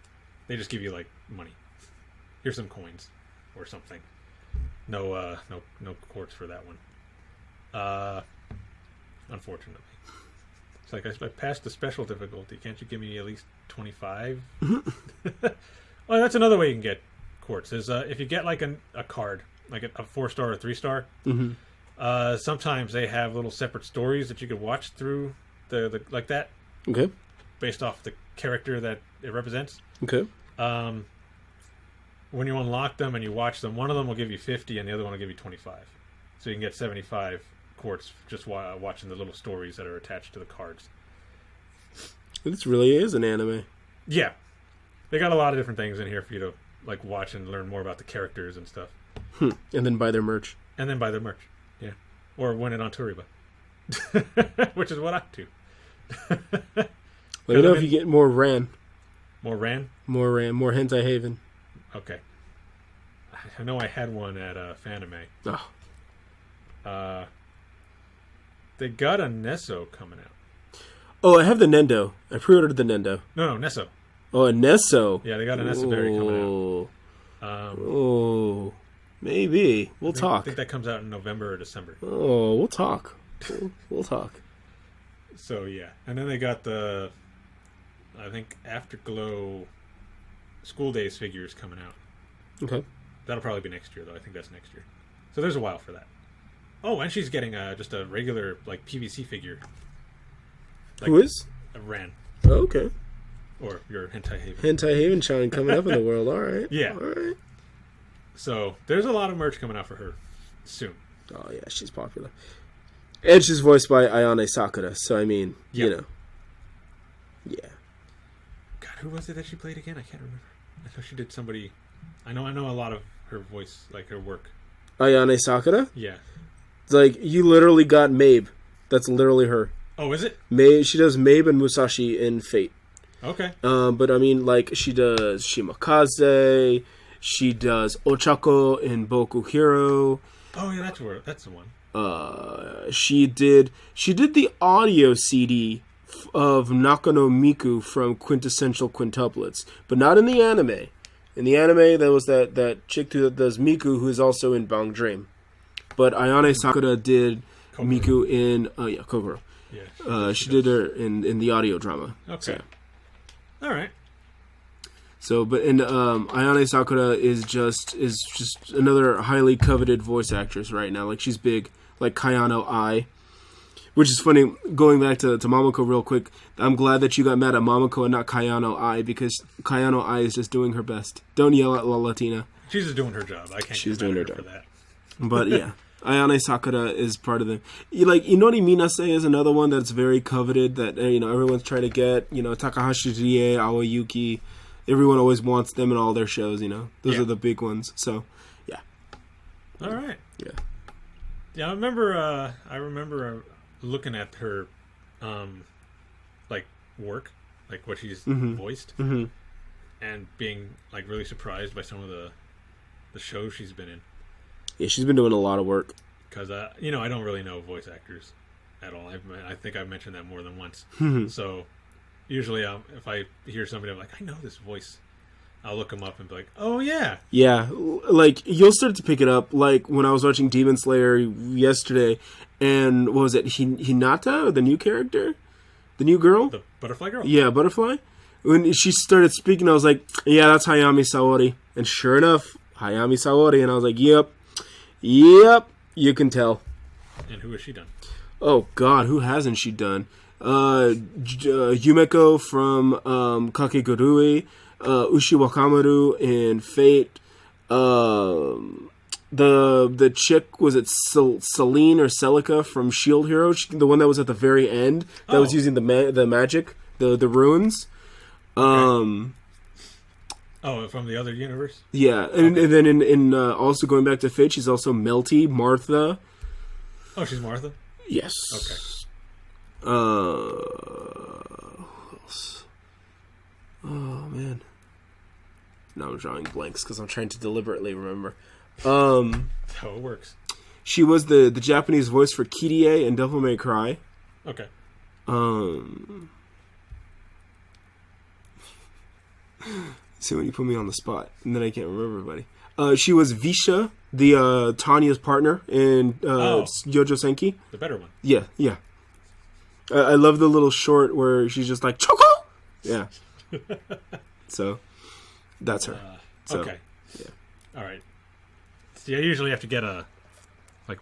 They just give you like money. Here's some coins or something. No quartz for that one. Unfortunately. It's like I passed the special difficulty. Can't you give me at least 25? Well, that's another way you can get quartz. Is if you get like a card, like a 4-star or 3-star. Mm-hmm. Sometimes they have little separate stories that you could watch through the like that. Okay. Based off the character that it represents. Okay. When you unlock them and you watch them, one of them will give you 50 and the other one will give you 25. So you can get 75 quartz just watching the little stories that are attached to the cards. This really is an anime. Yeah. They got a lot of different things in here for you to like watch and learn more about the characters and stuff. And then buy their merch. And then buy their merch. Yeah. Or win it on Turiba. Which is what I do. Let me know if you get more Ran. More Ran? More Ran. More Hentai Haven. Okay. I know I had one at Fanime. Oh. They got a Nesso coming out. Oh, I have the Nendo. I pre-ordered the Nendo. No, Nesso. Oh, a Nesso. Yeah, they got a Nesso berry coming out. Maybe. We'll talk. I think that comes out in November or December. Oh, we'll talk. We'll talk. So, yeah. And then they got the, I think, Afterglow School Days figures coming out. Okay. That'll probably be next year, though. I think that's next year. So there's a while for that. Oh, and she's getting just a regular, like, PVC figure. Like, who is? A Ran. Oh, okay. Or your Hentai Haven. Hentai Haven Shine coming up in the world. All right. Yeah. All right. So there's a lot of merch coming out for her soon. Oh, yeah. She's popular. And she's voiced by Ayane Sakura. So, I mean, you know. Yeah. God, who was it that she played again? I can't remember. I thought she did somebody. I know a lot of her voice, like her work. Ayane Sakura? Yeah. It's like, you literally got Mabe. That's literally her. Oh, is it? She does Mabe and Musashi in Fate. Okay. But I mean, like, she does Shimakaze. She does Ochako in Boku Hero. Oh yeah, that's the one. She did the audio CD of Nakano Miku from Quintessential Quintuplets, but not in the anime. In the anime, there was that chick that does Miku, who is also in Bang Dream. But Ayane Sakura did Kokoro. Miku in Kokoro. Yeah. She did her in the audio drama. Okay. So. All right. So, but Ayane Sakura is just another highly coveted voice actress right now. Like, she's big, like Kayano Ai, which is funny. Going back to Momoko real quick, I'm glad that you got mad at Momoko and not Kayano Ai, because Kayano Ai is just doing her best. Don't yell at La Latina. She's just doing her job. I can't. She's doing her job for that. But yeah, Ayane Sakura is part of the. Like, Inori Minase is another one that's very coveted. That everyone's trying to get. Takahashi Rie, Aoyuki. Everyone always wants them in all their shows, Those are the big ones. So, yeah. All right. Yeah. Yeah, I remember looking at her, like, work, like what she's voiced, and being, like, really surprised by some of the shows she's been in. Yeah, she's been doing a lot of work. Because, I don't really know voice actors at all. I think I've mentioned that more than once. So... Usually, if I hear somebody, I'm like, I know this voice. I'll look them up and be like, oh, yeah. Yeah, like, you'll start to pick it up. Like, when I was watching Demon Slayer yesterday, and what was it, Hinata, the new character? The new girl? The butterfly girl? Yeah, Butterfly. When she started speaking, I was like, yeah, that's Hayami Saori. And sure enough, Hayami Saori. And I was like, yep, you can tell. And who has she done? Oh, God, who hasn't she done? Yumeko from Kakegurui, Ushi Wakamaru in Fate. The chick, was it Celine or Celica from Shield Hero? The one that was at the very end that was using the magic, the runes. Okay. From the other universe? Yeah, and then in also going back to Fate, she's also Melty, Martha. Oh, she's Martha? Yes. Okay. Who else? Oh, man. Now I'm drawing blanks because I'm trying to deliberately remember. That's how it works. She was the Japanese voice for Kirie and Devil May Cry. Okay. See, when you put me on the spot, and then I can't remember everybody. She was Visha, the Tanya's partner in Yojo Senki. The better one. Yeah. I love the little short where she's just like, Choco! Yeah. So, that's her. Okay. Yeah. All right. See, I usually have to get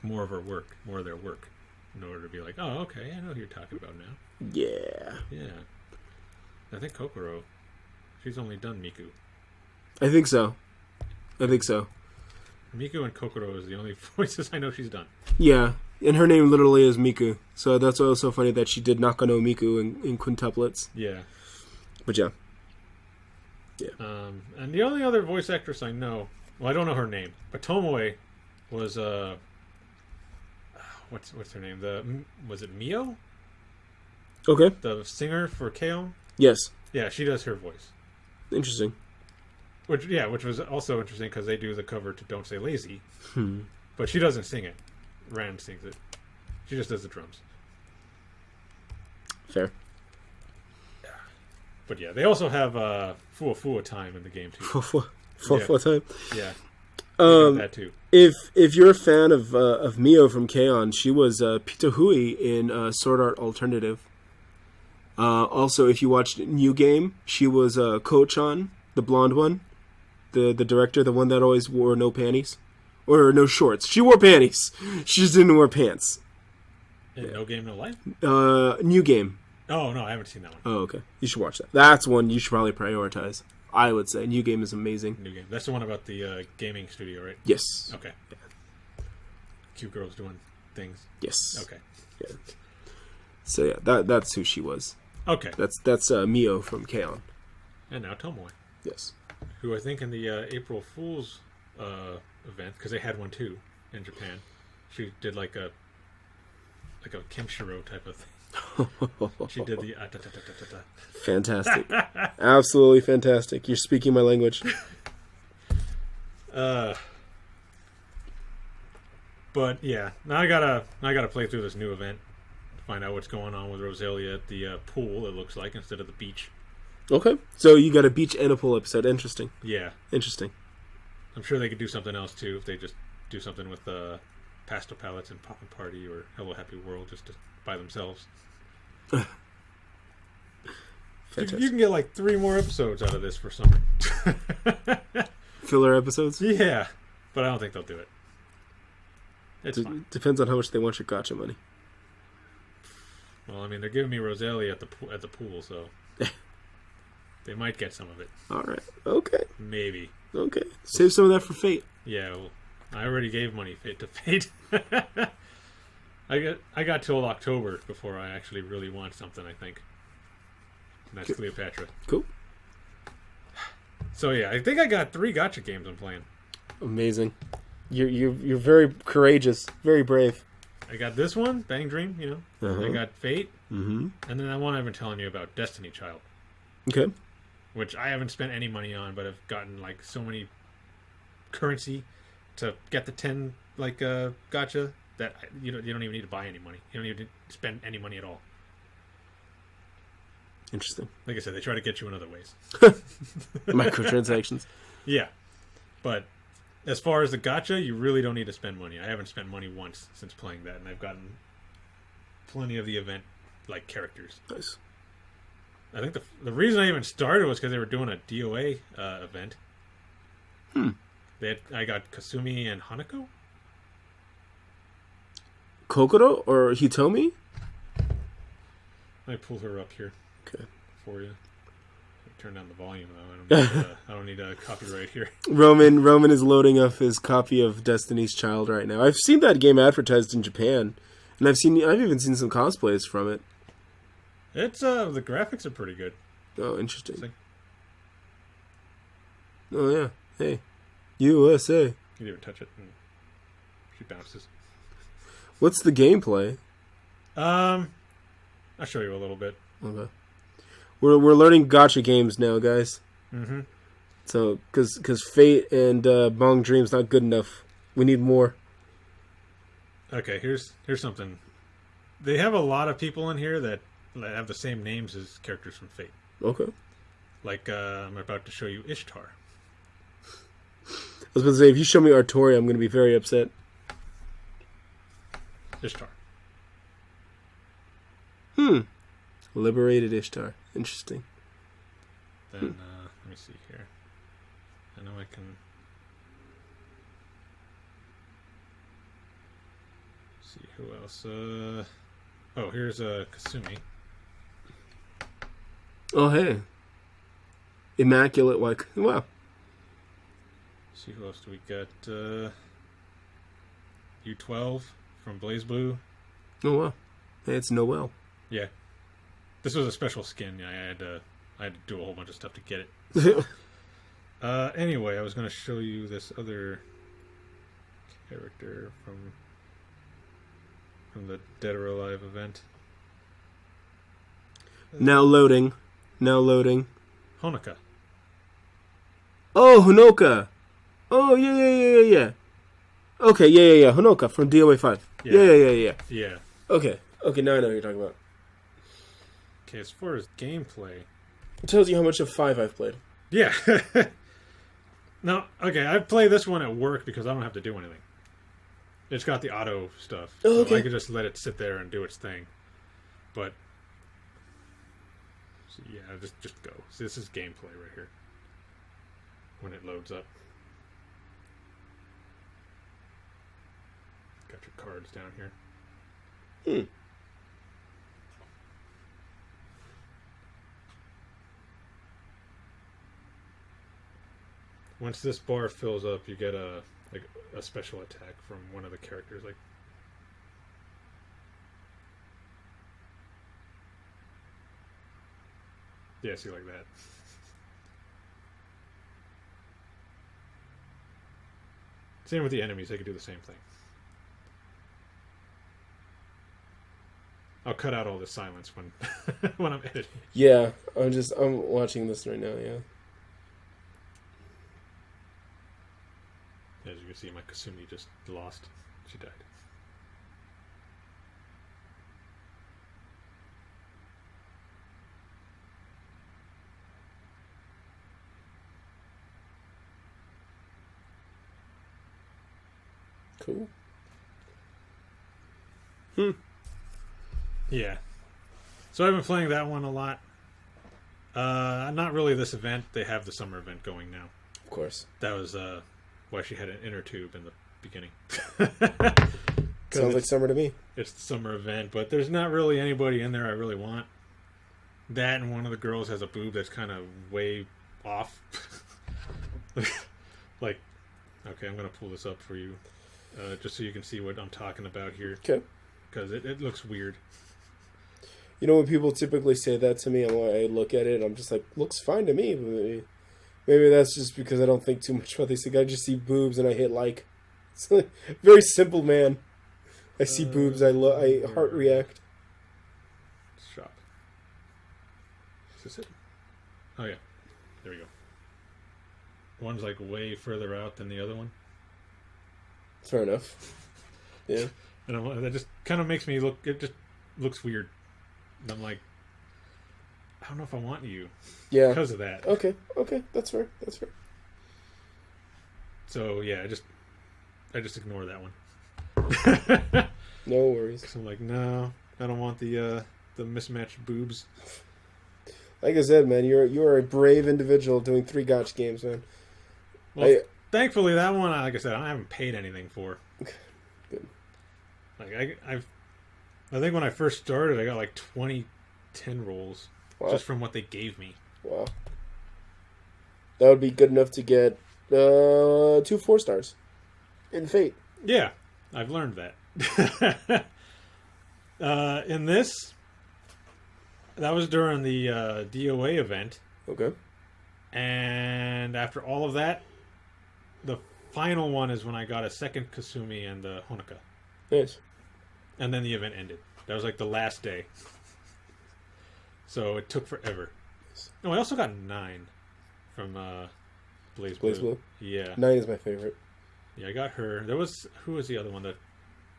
more of their work, in order to be like, oh, okay, I know who you're talking about now. Yeah. Yeah. I think Kokoro, she's only done Miku. I think so. Miku and Kokoro is the only voices I know she's done. Yeah, and her name literally is Miku, so that's also funny that she did Nakano Miku in quintuplets. Yeah. But yeah. And the only other voice actress I know, well, I don't know her name, but Tomoe was what's her name? Was it Mio? Okay. The singer for K-On? Yes. Yeah, she does her voice. Interesting. Which was also interesting because they do the cover to "Don't Say Lazy," but she doesn't sing it. Ram sings it. She just does the drums. Fair. But yeah, they also have Fua time in the game too. Full time. Yeah. That too. If you're a fan of Mio from K-On, she was Pitahui in Sword Art Alternative. Also, if you watched New Game, she was Ko-chan, the blonde one, the director, the one that always wore no panties or no shorts. She wore panties. She just didn't wear pants. No Game, No Life? New Game. Oh, no, I haven't seen that one. Oh, okay. You should watch that. That's one you should probably prioritize. I would say New Game is amazing. New Game. That's the one about the gaming studio, right? Yes. Okay. Yeah. Cute girls doing things. Yes. Okay. Yeah. So yeah, that's who she was. Okay. That's Mio from K-On. And now Tomoe. Yes. Who I think in the April Fool's event, because they had one too in Japan, she did like a Kenshiro type of thing. She did the Fantastic. Absolutely fantastic. You're speaking my language. But yeah, now I gotta play through this new event to find out what's going on with Rosalia at the pool. It looks like, instead of the beach. Okay, so you got a beach and a pool episode. Interesting. Yeah, interesting. I'm sure they could do something else too if they just do something with Pastel Palettes and Pop and Party or Hello Happy World just by themselves. Fantastic. You can get like 3 more episodes out of this for summer. Filler episodes? Yeah, but I don't think they'll do it. It's fine. Depends on how much they want your gotcha money. Well, I mean, they're giving me Rosalia at the pool, so they might get some of it. All right. Okay. Maybe. Okay. Save some of that for Fate. Yeah. Well, I already gave money to Fate. I got till October before I actually really want something, I think. And that's Cleopatra. Cool. So yeah, I think I got 3 gotcha games I'm playing. Amazing. You're very courageous, very brave. I got this one, Bang Dream, you know. Uh-huh. I got Fate. Mm-hmm. And then that one I've been telling you about, Destiny Child. Okay. Which I haven't spent any money on, but I've gotten like so many currency to get the 10 gotcha that you don't even need to buy any money. You don't need to spend any money at all. Interesting. Like I said, they try to get you in other ways. Microtransactions. Yeah. But as far as the gotcha, you really don't need to spend money. I haven't spent money once since playing that, and I've gotten plenty of the event characters. Nice. I think the reason I even started was because they were doing a DOA event. I got Kasumi and Hanako. Kokoro or Hitomi? Let me pull her up here. Okay. For you. Turn down the volume though. I don't need a copyright here. Roman is loading up his copy of Destiny's Child right now. I've seen that game advertised in Japan, and I've even seen some cosplays from it. It's the graphics are pretty good. Oh, interesting. Oh yeah. Hey, USA. You can even touch it, and she bounces. What's the gameplay? I'll show you a little bit. Okay. We're learning gacha games now, guys. Mm-hmm. So, because Fate and Bong Dream's not good enough. We need more. Okay, here's something. They have a lot of people in here that have the same names as characters from Fate. Okay. Like, I'm about to show you Ishtar. I was about to say, if you show me Artoria, I'm going to be very upset. Ishtar. Liberated Ishtar. Interesting. Then, let me see here. I know I can... see who else. Oh, here's Kasumi. Oh, hey. Immaculate White. Wow. See who else do we got? U12 from Blaze Blue. Oh, wow. Hey, it's Noel. Yeah. This was a special skin. I had to do a whole bunch of stuff to get it. Anyway, I was going to show you this other character from the Dead or Alive event. Now loading. Honoka. Oh, Honoka. Oh, yeah. Okay, yeah. Honoka from DOA 5. Yeah. Yeah. Okay, now I know what you're talking about. Okay, as far as gameplay... It tells you how much of 5 I've played. Yeah. No, okay, I play this one at work because I don't have to do anything. It's got the auto stuff. Oh, okay. So I can just let it sit there and do its thing. But... so yeah, just go. So this is gameplay right here. When it loads up. Got your cards down here. Once this bar fills up, you get a special attack from one of the characters. Like, yeah, see, like that. Same with the enemies; they could do the same thing. I'll cut out all the silence when when I'm editing. Yeah, I'm watching this right now. Yeah. As you can see, my Kasumi just lost. She died. Cool. Yeah. So I've been playing that one a lot. Not really this event. They have the summer event going now. Of course. That was why she had an inner tube in the beginning. Sounds like summer to me. It's the summer event, but there's not really anybody in there I really want. That and one of the girls has a boob that's kind of way off. Like, okay, I'm going to pull this up for you. Just so you can see what I'm talking about here. Okay. Because it looks weird. You know when people typically say that to me, and when I look at it, I'm just like, looks fine to me. Maybe that's just because I don't think too much about these things. I just see boobs and I hit like. It's like very simple, man. I see boobs, I heart react. Shop. Is this it? Oh yeah, there we go. One's like way further out than the other one. Fair enough. Yeah. And that just kind of makes me look. It just looks weird. And I'm like, I don't know if I want you. Yeah. Because of that. Okay, that's fair. So yeah, I just ignore that one. No worries. 'Cause I'm like, no, I don't want the mismatched boobs. Like I said, man, you are a brave individual doing 3 gotcha games, man. Well, thankfully that one, like I said, I haven't paid anything for. Good. Like I think when I first started, I got like 20 10 rolls. Wow. Just from what they gave me. Wow. That would be good enough to get 2 4-stars in Fate. Yeah, I've learned that. In this, that was during the DOA event. Okay. And after all of that, the final one is when I got a second Kasumi and the Honoka. Nice. And then the event ended. That was like the last day. So it took forever. No, I also got 9 from Blaze Blue. Yeah. 9 is my favorite. Yeah, I got her. Who was the other one? The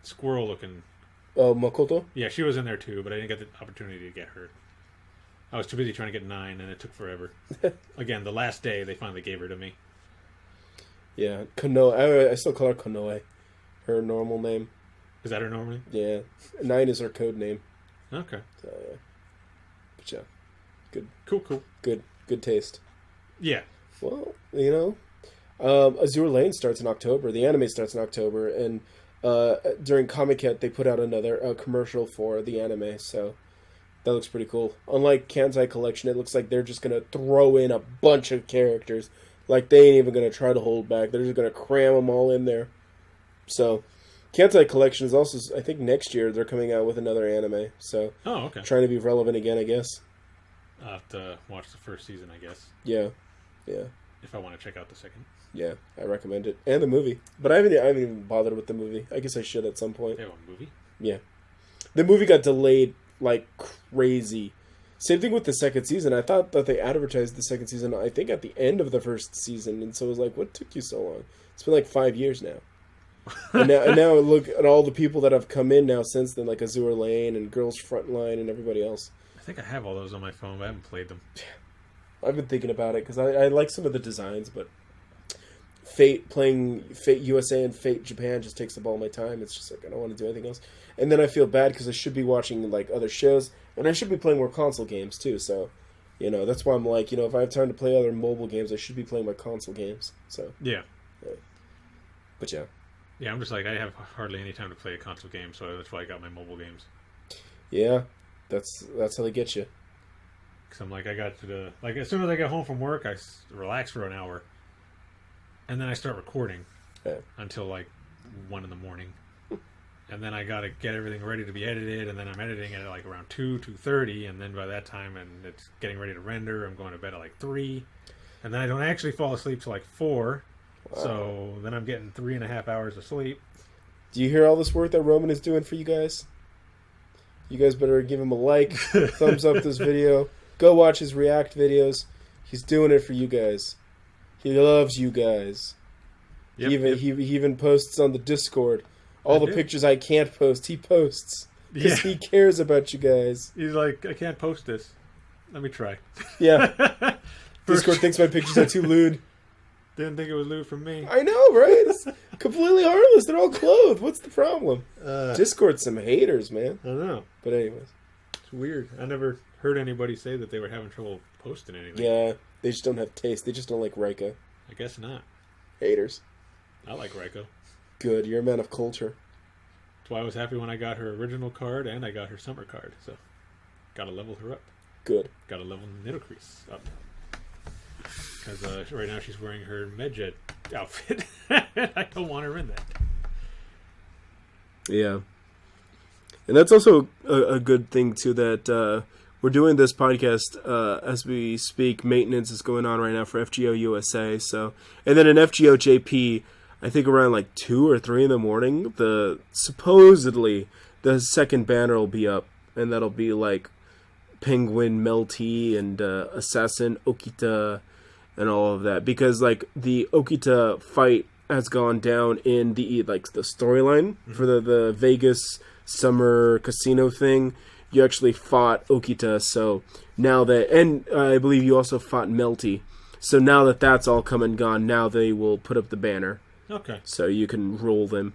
squirrel looking. Oh, Makoto? Yeah, she was in there too, but I didn't get the opportunity to get her. I was too busy trying to get 9, and it took forever. Again, the last day, they finally gave her to me. Yeah, Konoe. I still call her Konoe. Her normal name. Is that her normal name? Yeah. 9 is her code name. Okay. So, yeah. But yeah. Good. Cool. Good taste. Yeah. Well, Azure Lane starts in October. The anime starts in October, and during Comic-Con, they put out another commercial for the anime, so that looks pretty cool. Unlike Kansai Collection, it looks like they're just going to throw in a bunch of characters. Like, they ain't even going to try to hold back. They're just going to cram them all in there. So, Kansai Collection is also, I think next year, they're coming out with another anime. So, okay. Trying to be relevant again, I guess. I'll have to watch the first season, I guess. Yeah. If I want to check out the second. Yeah, I recommend it. And the movie. But I haven't even bothered with the movie. I guess I should at some point. They have a movie? Yeah. The movie got delayed like crazy. Same thing with the second season. I thought that they advertised the second season, I think, at the end of the first season. And so it was like, what took you so long? It's been like 5 years now. and now look at all the people that have come in now since then, like Azure Lane and Girls Frontline and everybody else. I think I have all those on my phone, but I haven't played them. I've been thinking about it because I like some of the designs, but playing Fate USA and Fate Japan just takes up all my time. It's just like I don't want to do anything else. And then I feel bad because I should be watching like other shows, and I should be playing more console games too. So, that's why I'm like, if I have time to play other mobile games, I should be playing my console games. So yeah. But yeah. Yeah, I'm just like, I have hardly any time to play a console game, so that's why I got my mobile games. Yeah, that's how they get you. Because I'm like, I got to as soon as I get home from work, I relax for an hour, and then I start recording until like 1 in the morning. And then I got to get everything ready to be edited, and then I'm editing it at like around 2:30, and then by that time, and it's getting ready to render, I'm going to bed at like 3, and then I don't actually fall asleep till like 4. Wow. So then I'm getting 3.5 hours of sleep. Do you hear all this work that Roman is doing for you guys? You guys better give him a like, thumbs up this video. Go watch his React videos. He's doing it for you guys. He loves you guys. Yep, he even posts on the Discord. All the pictures I can't post, he posts. Because he cares about you guys. He's like, I can't post this. Let me try. Yeah. Discord thinks my pictures are too lewd. Didn't think it was lewd from me. I know, right? It's completely harmless. They're all clothed. What's the problem? Discord's some haters, man. I don't know. But anyways. It's weird. I never heard anybody say that they were having trouble posting anything. Yeah, they just don't have taste. They just don't like Raika. I guess not. Haters. I like Raiko. Good. You're a man of culture. That's why I was happy when I got her original card and I got her summer card. So, gotta level her up. Good. Gotta level Nidocrease up. Because right now she's wearing her Medjet outfit. I don't want her in that. Yeah. And that's also a good thing, too, that we're doing this podcast as we speak. Maintenance is going on right now for FGO USA. So, and then in FGO JP, I think around like 2 or 3 in the morning, supposedly the second banner will be up. And that'll be like Penguin Melty and Assassin Okita and all of that, because like the Okita fight has gone down in the storyline for the Vegas summer casino thing. You actually fought Okita, so now that, and I believe you also fought Melty. So now that that's all come and gone, now they will put up the banner. Okay. So you can roll them.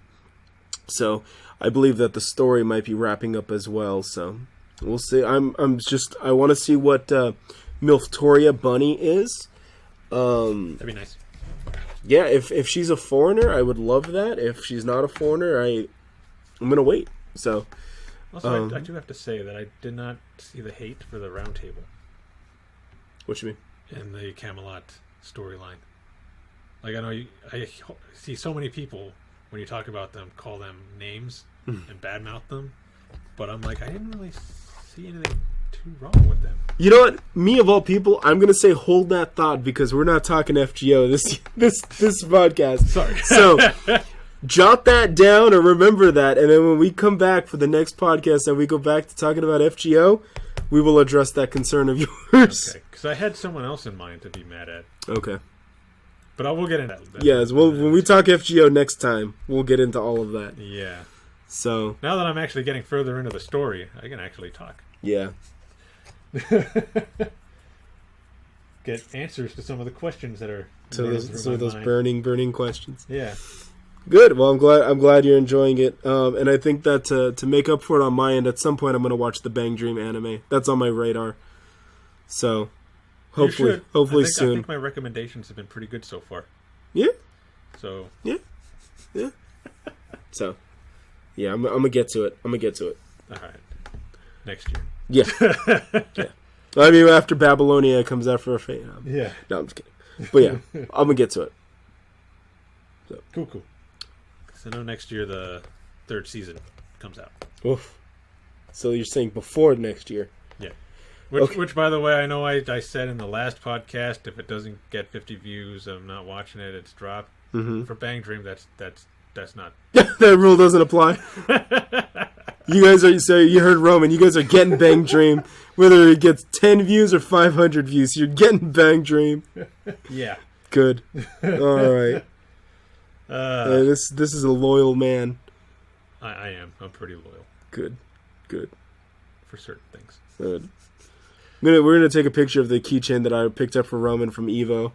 So I believe that the story might be wrapping up as well. So we'll see. I want to see what Milftoria Bunny is. That'd be nice. Yeah, if she's a foreigner, I would love that. If she's not a foreigner, I'm gonna wait. So, Also, I do have to say that I did not see the hate for the Round Table What you mean? in the Camelot storyline. Like, I know I see so many people, when you talk about them, call them names and badmouth them. But I'm like, I didn't really see anything too wrong with them. You know what? Me of all people, I'm gonna say hold that thought because we're not talking FGO this podcast. Sorry. So jot that down or remember that, and then when we come back for the next podcast and we go back to talking about FGO, we will address that concern of yours. Okay, because I had someone else in mind to be mad at. Okay. But we'll get into that. Yes, well, when we talk FGO next time, we'll get into all of that. Yeah. So now that I'm actually getting further into the story, I can actually talk. Yeah. Get answers to some of the questions that are some of those burning questions. Yeah. Good. Well, I'm glad you're enjoying it. And I think that to make up for it on my end, at some point I'm going to watch the Bang Dream anime. That's on my radar. So hopefully soon. I think my recommendations have been pretty good so far. Yeah. So yeah. So yeah, I'm gonna get to it. All right. Next year. Yeah. Yeah. I mean, after Babylonia comes out for a fate. Yeah. No, I'm just kidding. But yeah, I'm gonna get to it. So. Cool. Because I know next year the 3rd season comes out. Oof. So you're saying before next year? Yeah. Which, by the way, I know I said in the last podcast, if it doesn't get 50 views, I'm not watching it. It's dropped. Mm-hmm. For Bang Dream, that's not. That rule doesn't apply. You guys are, so you heard Roman. You guys are getting Bang Dream, whether it gets 10 views or 500 views. You're getting Bang Dream. Yeah. Good. All right. This is a loyal man. I am. I'm pretty loyal. Good. For certain things. Good. We're gonna take a picture of the keychain that I picked up for Roman from Evo.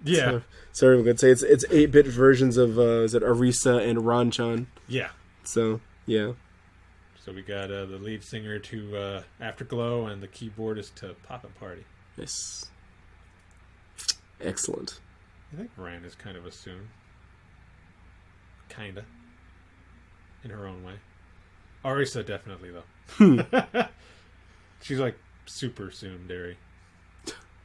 Yeah. Sorry, we're gonna say it's 8-bit versions of is it Arisa and Ranchan. Yeah. So yeah. So we got the lead singer to Afterglow, and the keyboardist to Pop-Up Party. Yes. Excellent. I think Rand is kind of assumed. Kinda. In her own way. Arisa definitely, though. She's like super tsundere.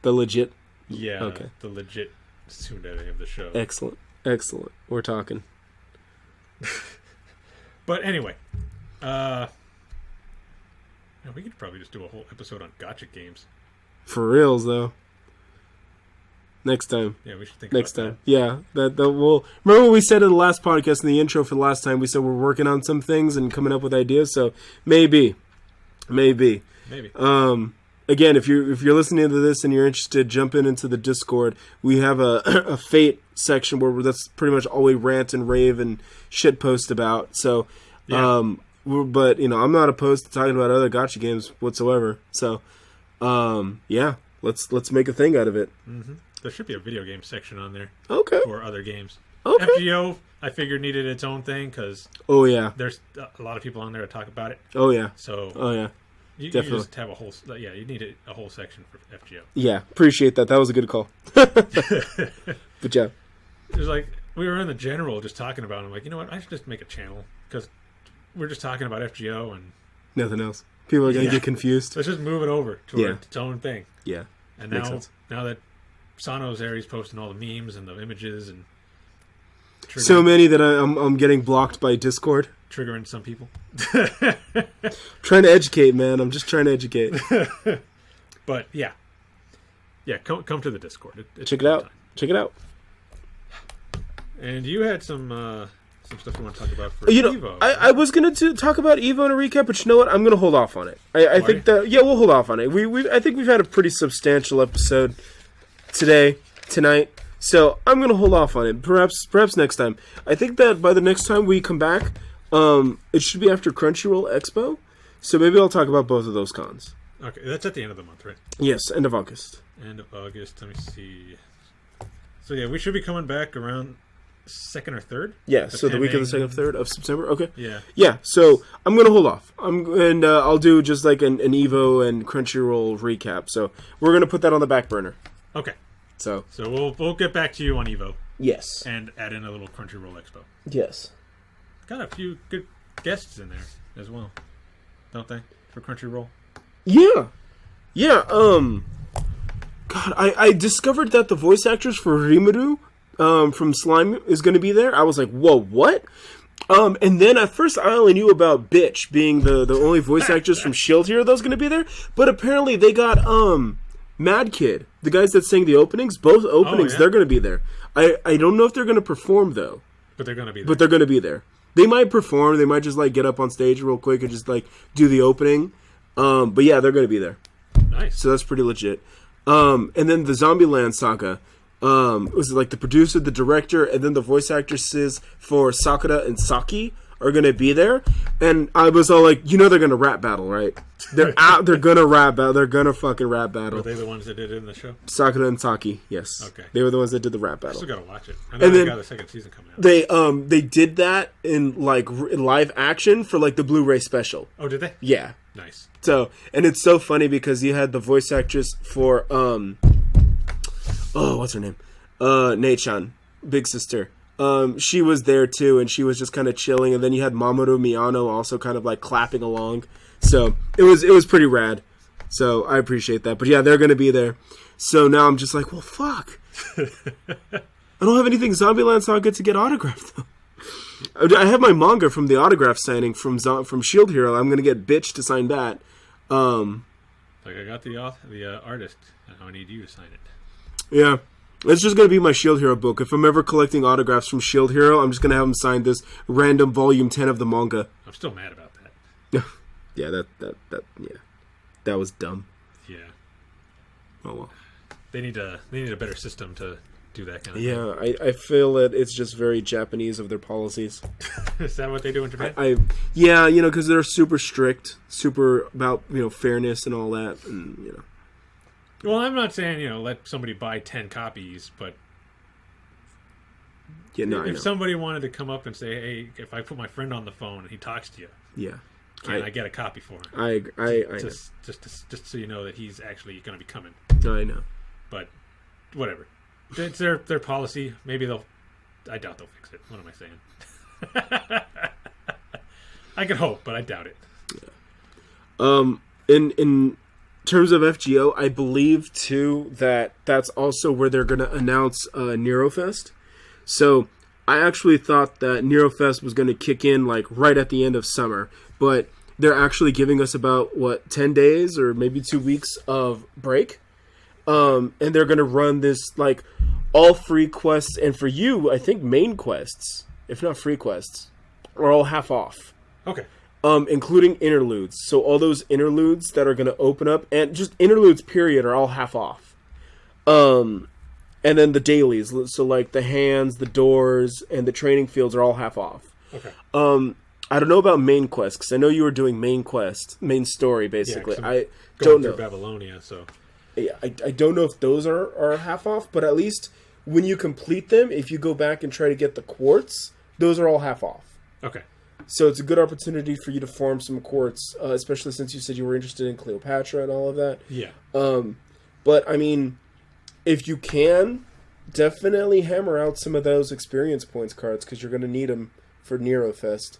The legit? Yeah. Okay. The legit tsundere of the show. Excellent. We're talking. But anyway. We could probably just do a whole episode on gacha games. For reals, though. Next time. Yeah, we should think next about time. That. Yeah, that we'll remember what we said in the last podcast in the intro for the last time. We said we're working on some things and coming up with ideas. So maybe. Again, if you're listening to this and you're interested, jump into the Discord. We have a Fate section where that's pretty much all we rant and rave and shit post about. So, yeah. But I'm not opposed to talking about other gacha games whatsoever. So, yeah, let's make a thing out of it. Mm-hmm. There should be a video game section on there. Okay. For other games. Okay. FGO, I figured needed its own thing because. Oh yeah. There's a lot of people on there to talk about it. Oh yeah. So. Oh yeah. You definitely just have a whole. Yeah, you need a whole section for FGO. Yeah, appreciate that. That was a good call. Good job. It was like we were in the general just talking about it. I'm like, you know what? I should just make a channel because we're just talking about FGO and nothing else. People are gonna get confused. Let's just move it over to its own thing. Yeah. And now that Sano's there, he's posting all the memes and the images and so many that I'm getting blocked by Discord. Triggering some people. Trying to educate, man. I'm just trying to educate. But yeah, come to the Discord. Check it out. Check it out. And you had some stuff you want to talk about for Evo. I was going to talk about Evo in a recap, but you know what? I'm going to hold off on it. I think that we'll hold off on it. I think we've had a pretty substantial episode tonight. So I'm going to hold off on it. Perhaps next time. I think that by the next time we come back, it should be after Crunchyroll Expo. So maybe I'll talk about both of those cons. Okay, that's at the end of the month, right? Yes, end of August. End of August. Let me see. So yeah, we should be coming back around 2nd or 3rd. Yeah, so the week of the 2nd or 3rd of September. Okay. Yeah. Yeah. So I'm gonna hold off. I'll do just like an Evo and Crunchyroll recap. So we're gonna put that on the back burner. Okay. So we'll get back to you on Evo. Yes. And add in a little Crunchyroll Expo. Yes. Got a few good guests in there as well. don't they? For Crunchyroll. Yeah. Yeah, God, I discovered that the voice actress for Rimuru, from Slime is going to be there. I was like, whoa, what? And then at first I only knew about Bitch being the only voice actress from Shield Hero that was going to be there. But apparently they got, Mad Kid, the guys that sang the openings, both openings, they're going to be there. I don't know if they're going to perform, though. But they're going to be there. But they're going to be there. They might perform. They might just, like, get up on stage real quick and just, like, do the opening. But yeah, they're going to be there. Nice. So that's pretty legit. And then the Zombieland Saga, was like the producer, the director, and then the voice actresses for Sakura and Saki are going to be there. And I was all like, you know they're going to rap battle, right? They're out. They're going to rap battle. They're going to fucking rap battle. Were they the ones that did it in the show? Sakura and Saki, yes. Okay. They were the ones that did the rap I battle. still got to watch it. I know And they then got the second season coming out. They did that in like live action for like the Blu-ray special. Oh, did they? Yeah. Nice. So, and it's so funny because you had the voice actress for what's her name? Nei-chan, big sister. She was there too, and she was just kind of chilling. And then you had Mamoru Miyano also kind of like clapping along. So it was pretty rad. So I appreciate that. But yeah, they're gonna be there. So now I'm just like, well, fuck. I don't have anything Zombieland Saga to get autographed though. I have my manga from the autograph signing from Shield Hero. I'm gonna get Bitch to sign that. Like I got the artist, and I need you to sign it. Yeah. It's just going to be my Shield Hero book. If I'm ever collecting autographs from Shield Hero, I'm just going to have him sign this random volume 10 of the manga. I'm still mad about that. Yeah, that was dumb. Yeah. Oh well. They need a better system to do that kind of thing. Yeah, I feel that it's just very Japanese of their policies. Is that what they do in Japan? Yeah, because they're super strict, super about, fairness and all that, and, Well, I'm not saying, let somebody buy 10 copies, but if somebody wanted to come up and say, hey, if I put my friend on the phone and he talks to you, can I get a copy for him? I just so you know that he's actually going to be coming. I know. But whatever. It's their policy. Maybe I doubt they'll fix it. What am I saying? I could hope, but I doubt it. Yeah. In terms of FGO, I believe too that that's also where they're going to announce Neurofest. So I actually thought that Neurofest was going to kick in like right at the end of summer, but they're actually giving us about 10 days or maybe 2 weeks of break, and they're going to run this like all free quests, and for you, I think main quests, if not free quests, are all half off. Okay. Including interludes. So all those interludes that are going to open up, and just interludes period, are all half off. And then the dailies, so like the hands, the doors, and the training fields are all half off. Okay. I don't know about main quests, because I know you were doing main story, basically. Yeah, I don't know. Babylonia, so... Yeah, I don't know if those are half off, but at least when you complete them, if you go back and try to get the quartz, those are all half off. Okay. So it's a good opportunity for you to farm some quartz, especially since you said you were interested in Cleopatra and all of that. Yeah. But, I mean, if you can, definitely hammer out some of those experience points cards, because you're going to need them for Neurofest.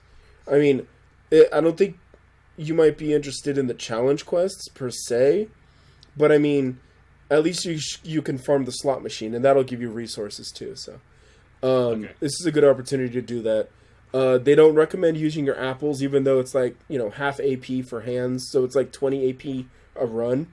I mean, I don't think you might be interested in the challenge quests, per se, but, I mean, at least you can farm the slot machine, and that'll give you resources, too. So This is a good opportunity to do that. They don't recommend using your apples, even though it's like, half AP for hands, so it's like 20 AP a run.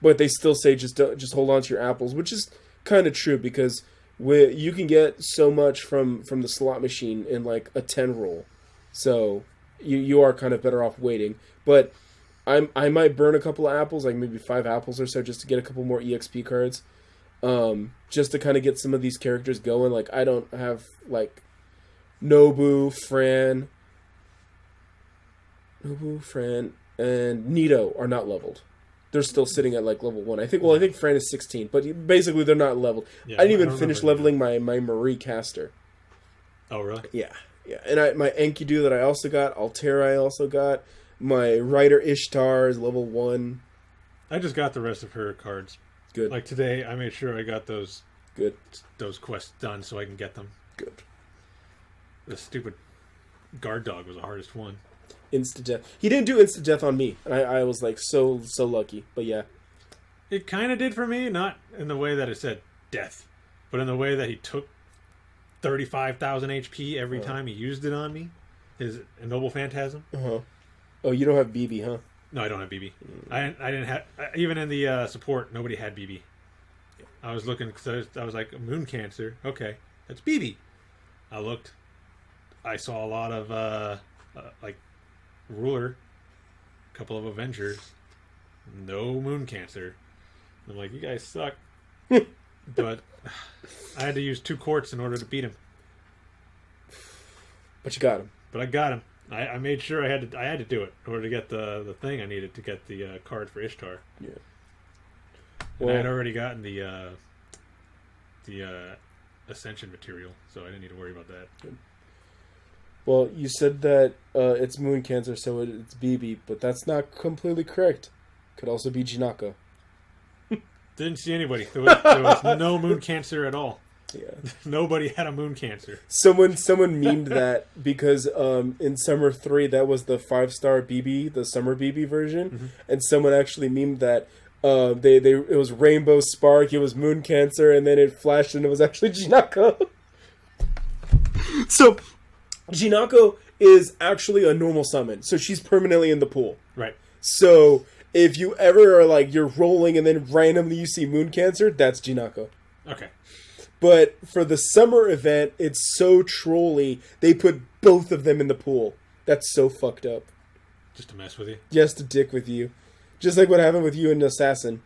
But they still say just hold on to your apples, which is kind of true, because you can get so much from the slot machine in like a 10 roll. So you are kind of better off waiting. But I might burn a couple of apples, like maybe 5 apples or so, just to get a couple more EXP cards. Just to kind of get some of these characters going. Like, I don't have like Nobu, Fran, and Nito are not leveled. They're still sitting at like level 1. I think Fran is 16, but basically they're not leveled. Yeah, I didn't even finish leveling my Marie caster. Oh, really? Yeah. And my Enkidu that I also got, Altera I also got, my Rider Ishtar is level 1. I just got the rest of her cards. Good. Like today, I made sure I got those quests done so I can get them. Good. The stupid guard dog was the hardest one. Instant death. He didn't do instant death on me. And I was like so lucky. But yeah. It kind of did for me, not in the way that it said death, but in the way that he took 35,000 HP every time he used it on me. His Noble Phantasm. Uh-huh. Oh, you don't have BB, huh? No, I don't have BB. I didn't have... Even in the support, nobody had BB. I was looking, because I was like, Moon Cancer. Okay, that's BB. I looked. I saw a lot of, like, Ruler. A couple of Avengers. No Moon Cancer. I'm like, you guys suck. But I had to use 2 quartz in order to beat him. But you got him. But I got him. I made sure I had to do it in order to get the thing I needed to get the card for Ishtar. Yeah. And I had already gotten the Ascension material, so I didn't need to worry about that. Good. Well, you said that it's Moon Cancer, so it's BB, but that's not completely correct. Could also be Jinako. Didn't see anybody. There was no Moon Cancer at all. Yeah. Nobody had a Moon Cancer. Someone memed that because in Summer 3 that was the 5-star BB, the Summer BB version, and someone actually memed that it was Rainbow Spark, it was Moon Cancer, and then it flashed and it was actually Jinako. So Jinako is actually a normal summon, so she's permanently in the pool. Right. So if you ever are like you're rolling and then randomly you see Moon Cancer, that's Jinako. Okay. But for the summer event, it's so trolly, they put both of them in the pool. That's so fucked up. Just to mess with you? Just to dick with you. Just like what happened with you and Assassin.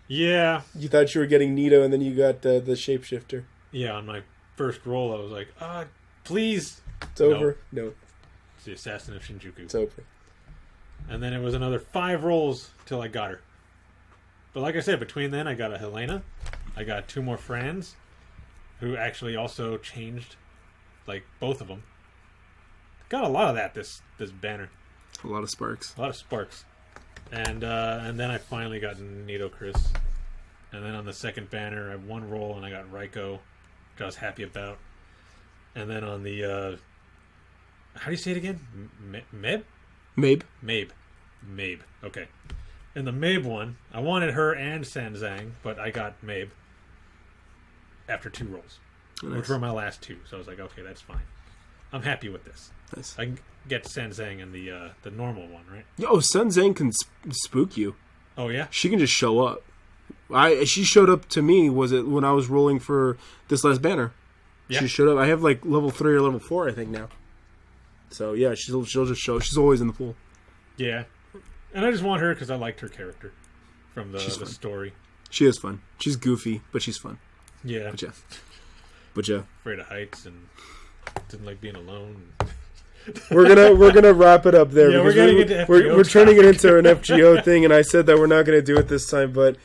Yeah. You thought you were getting Nito, and then you got the shapeshifter. Yeah, on my first roll, I was like, please. It's over. No. It's the Assassin of Shinjuku. It's over. And then it was another 5 rolls till I got her. But like I said, between then, I got a Helena. I got 2 more Frans, who actually also changed, like, both of them. Got a lot of that, this banner. A lot of sparks. A lot of sparks. And then I finally got Nito Chris. And then on the second banner, I had 1 roll, and I got Raiko, which I was happy about. And then on the, how do you say it again? Meb? Mabe. Mabe. Okay. In the Mabe one, I wanted her and Sanzang, but I got Mabe after 2 rolls, which were my last 2. So I was like, okay, that's fine. I'm happy with this. Nice. I can get Sanzang in the normal one, right? Oh, Sanzang can spook you. Oh, yeah? She can just show up. She showed up to me, was it when I was rolling for this last banner? Yeah. She showed up. I have like level 3 or level 4, I think, now. So, yeah, she'll just show. She's always in the pool. Yeah. And I just want her because I liked her character from the story. She is fun. She's goofy, but she's fun. Yeah. But yeah. Afraid of heights and didn't like being alone. We're gonna wrap it up there. Yeah, because we're turning it into an FGO thing, and I said that we're not gonna do it this time, but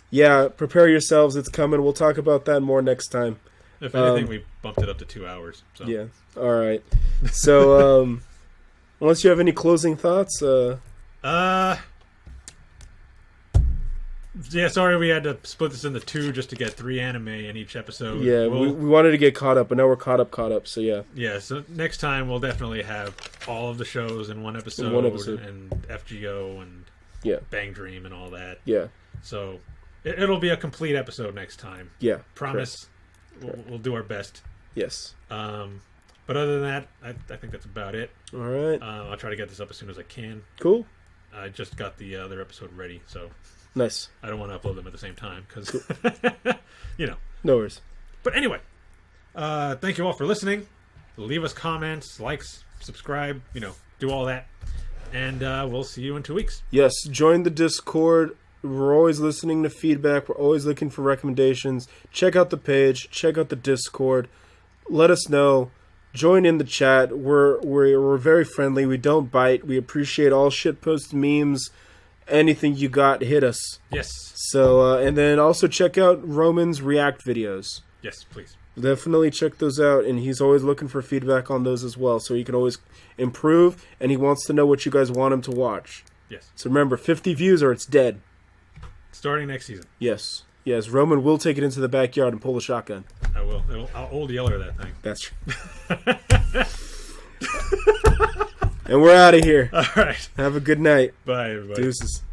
yeah, prepare yourselves. It's coming. We'll talk about that more next time. If anything, we bumped it up to 2 hours. So. Yeah. All right. So, unless you have any closing thoughts, yeah, sorry we had to split this into 2 just to get 3 anime in each episode. Yeah, we wanted to get caught up, but now we're caught up, so yeah. Yeah, so next time we'll definitely have all of the shows in one episode. And FGO and Bang Dream and all that. Yeah. So it'll be a complete episode next time. Yeah. Promise. We'll do our best. Yes. But other than that, I think that's about it. All right. I'll try to get this up as soon as I can. Cool. I just got the other episode ready, so... Nice. I don't want to upload them at the same time because, No worries. But anyway, thank you all for listening. Leave us comments, likes, subscribe, do all that. And we'll see you in 2 weeks. Yes, join the Discord. We're always listening to feedback. We're always looking for recommendations. Check out the page. Check out the Discord. Let us know. Join in the chat. We're very friendly. We don't bite. We appreciate all shitpost memes. Anything you got, hit us. Yes. So, and then also check out Roman's React videos. Yes, please. Definitely check those out, and he's always looking for feedback on those as well, so he can always improve, and he wants to know what you guys want him to watch. Yes. So remember, 50 views or it's dead. Starting next season. Yes. Yes, Roman will take it into the backyard and pull the shotgun. I will. I'll old yeller that thing. That's true. And we're out of here. All right. Have a good night. Bye, everybody. Deuces.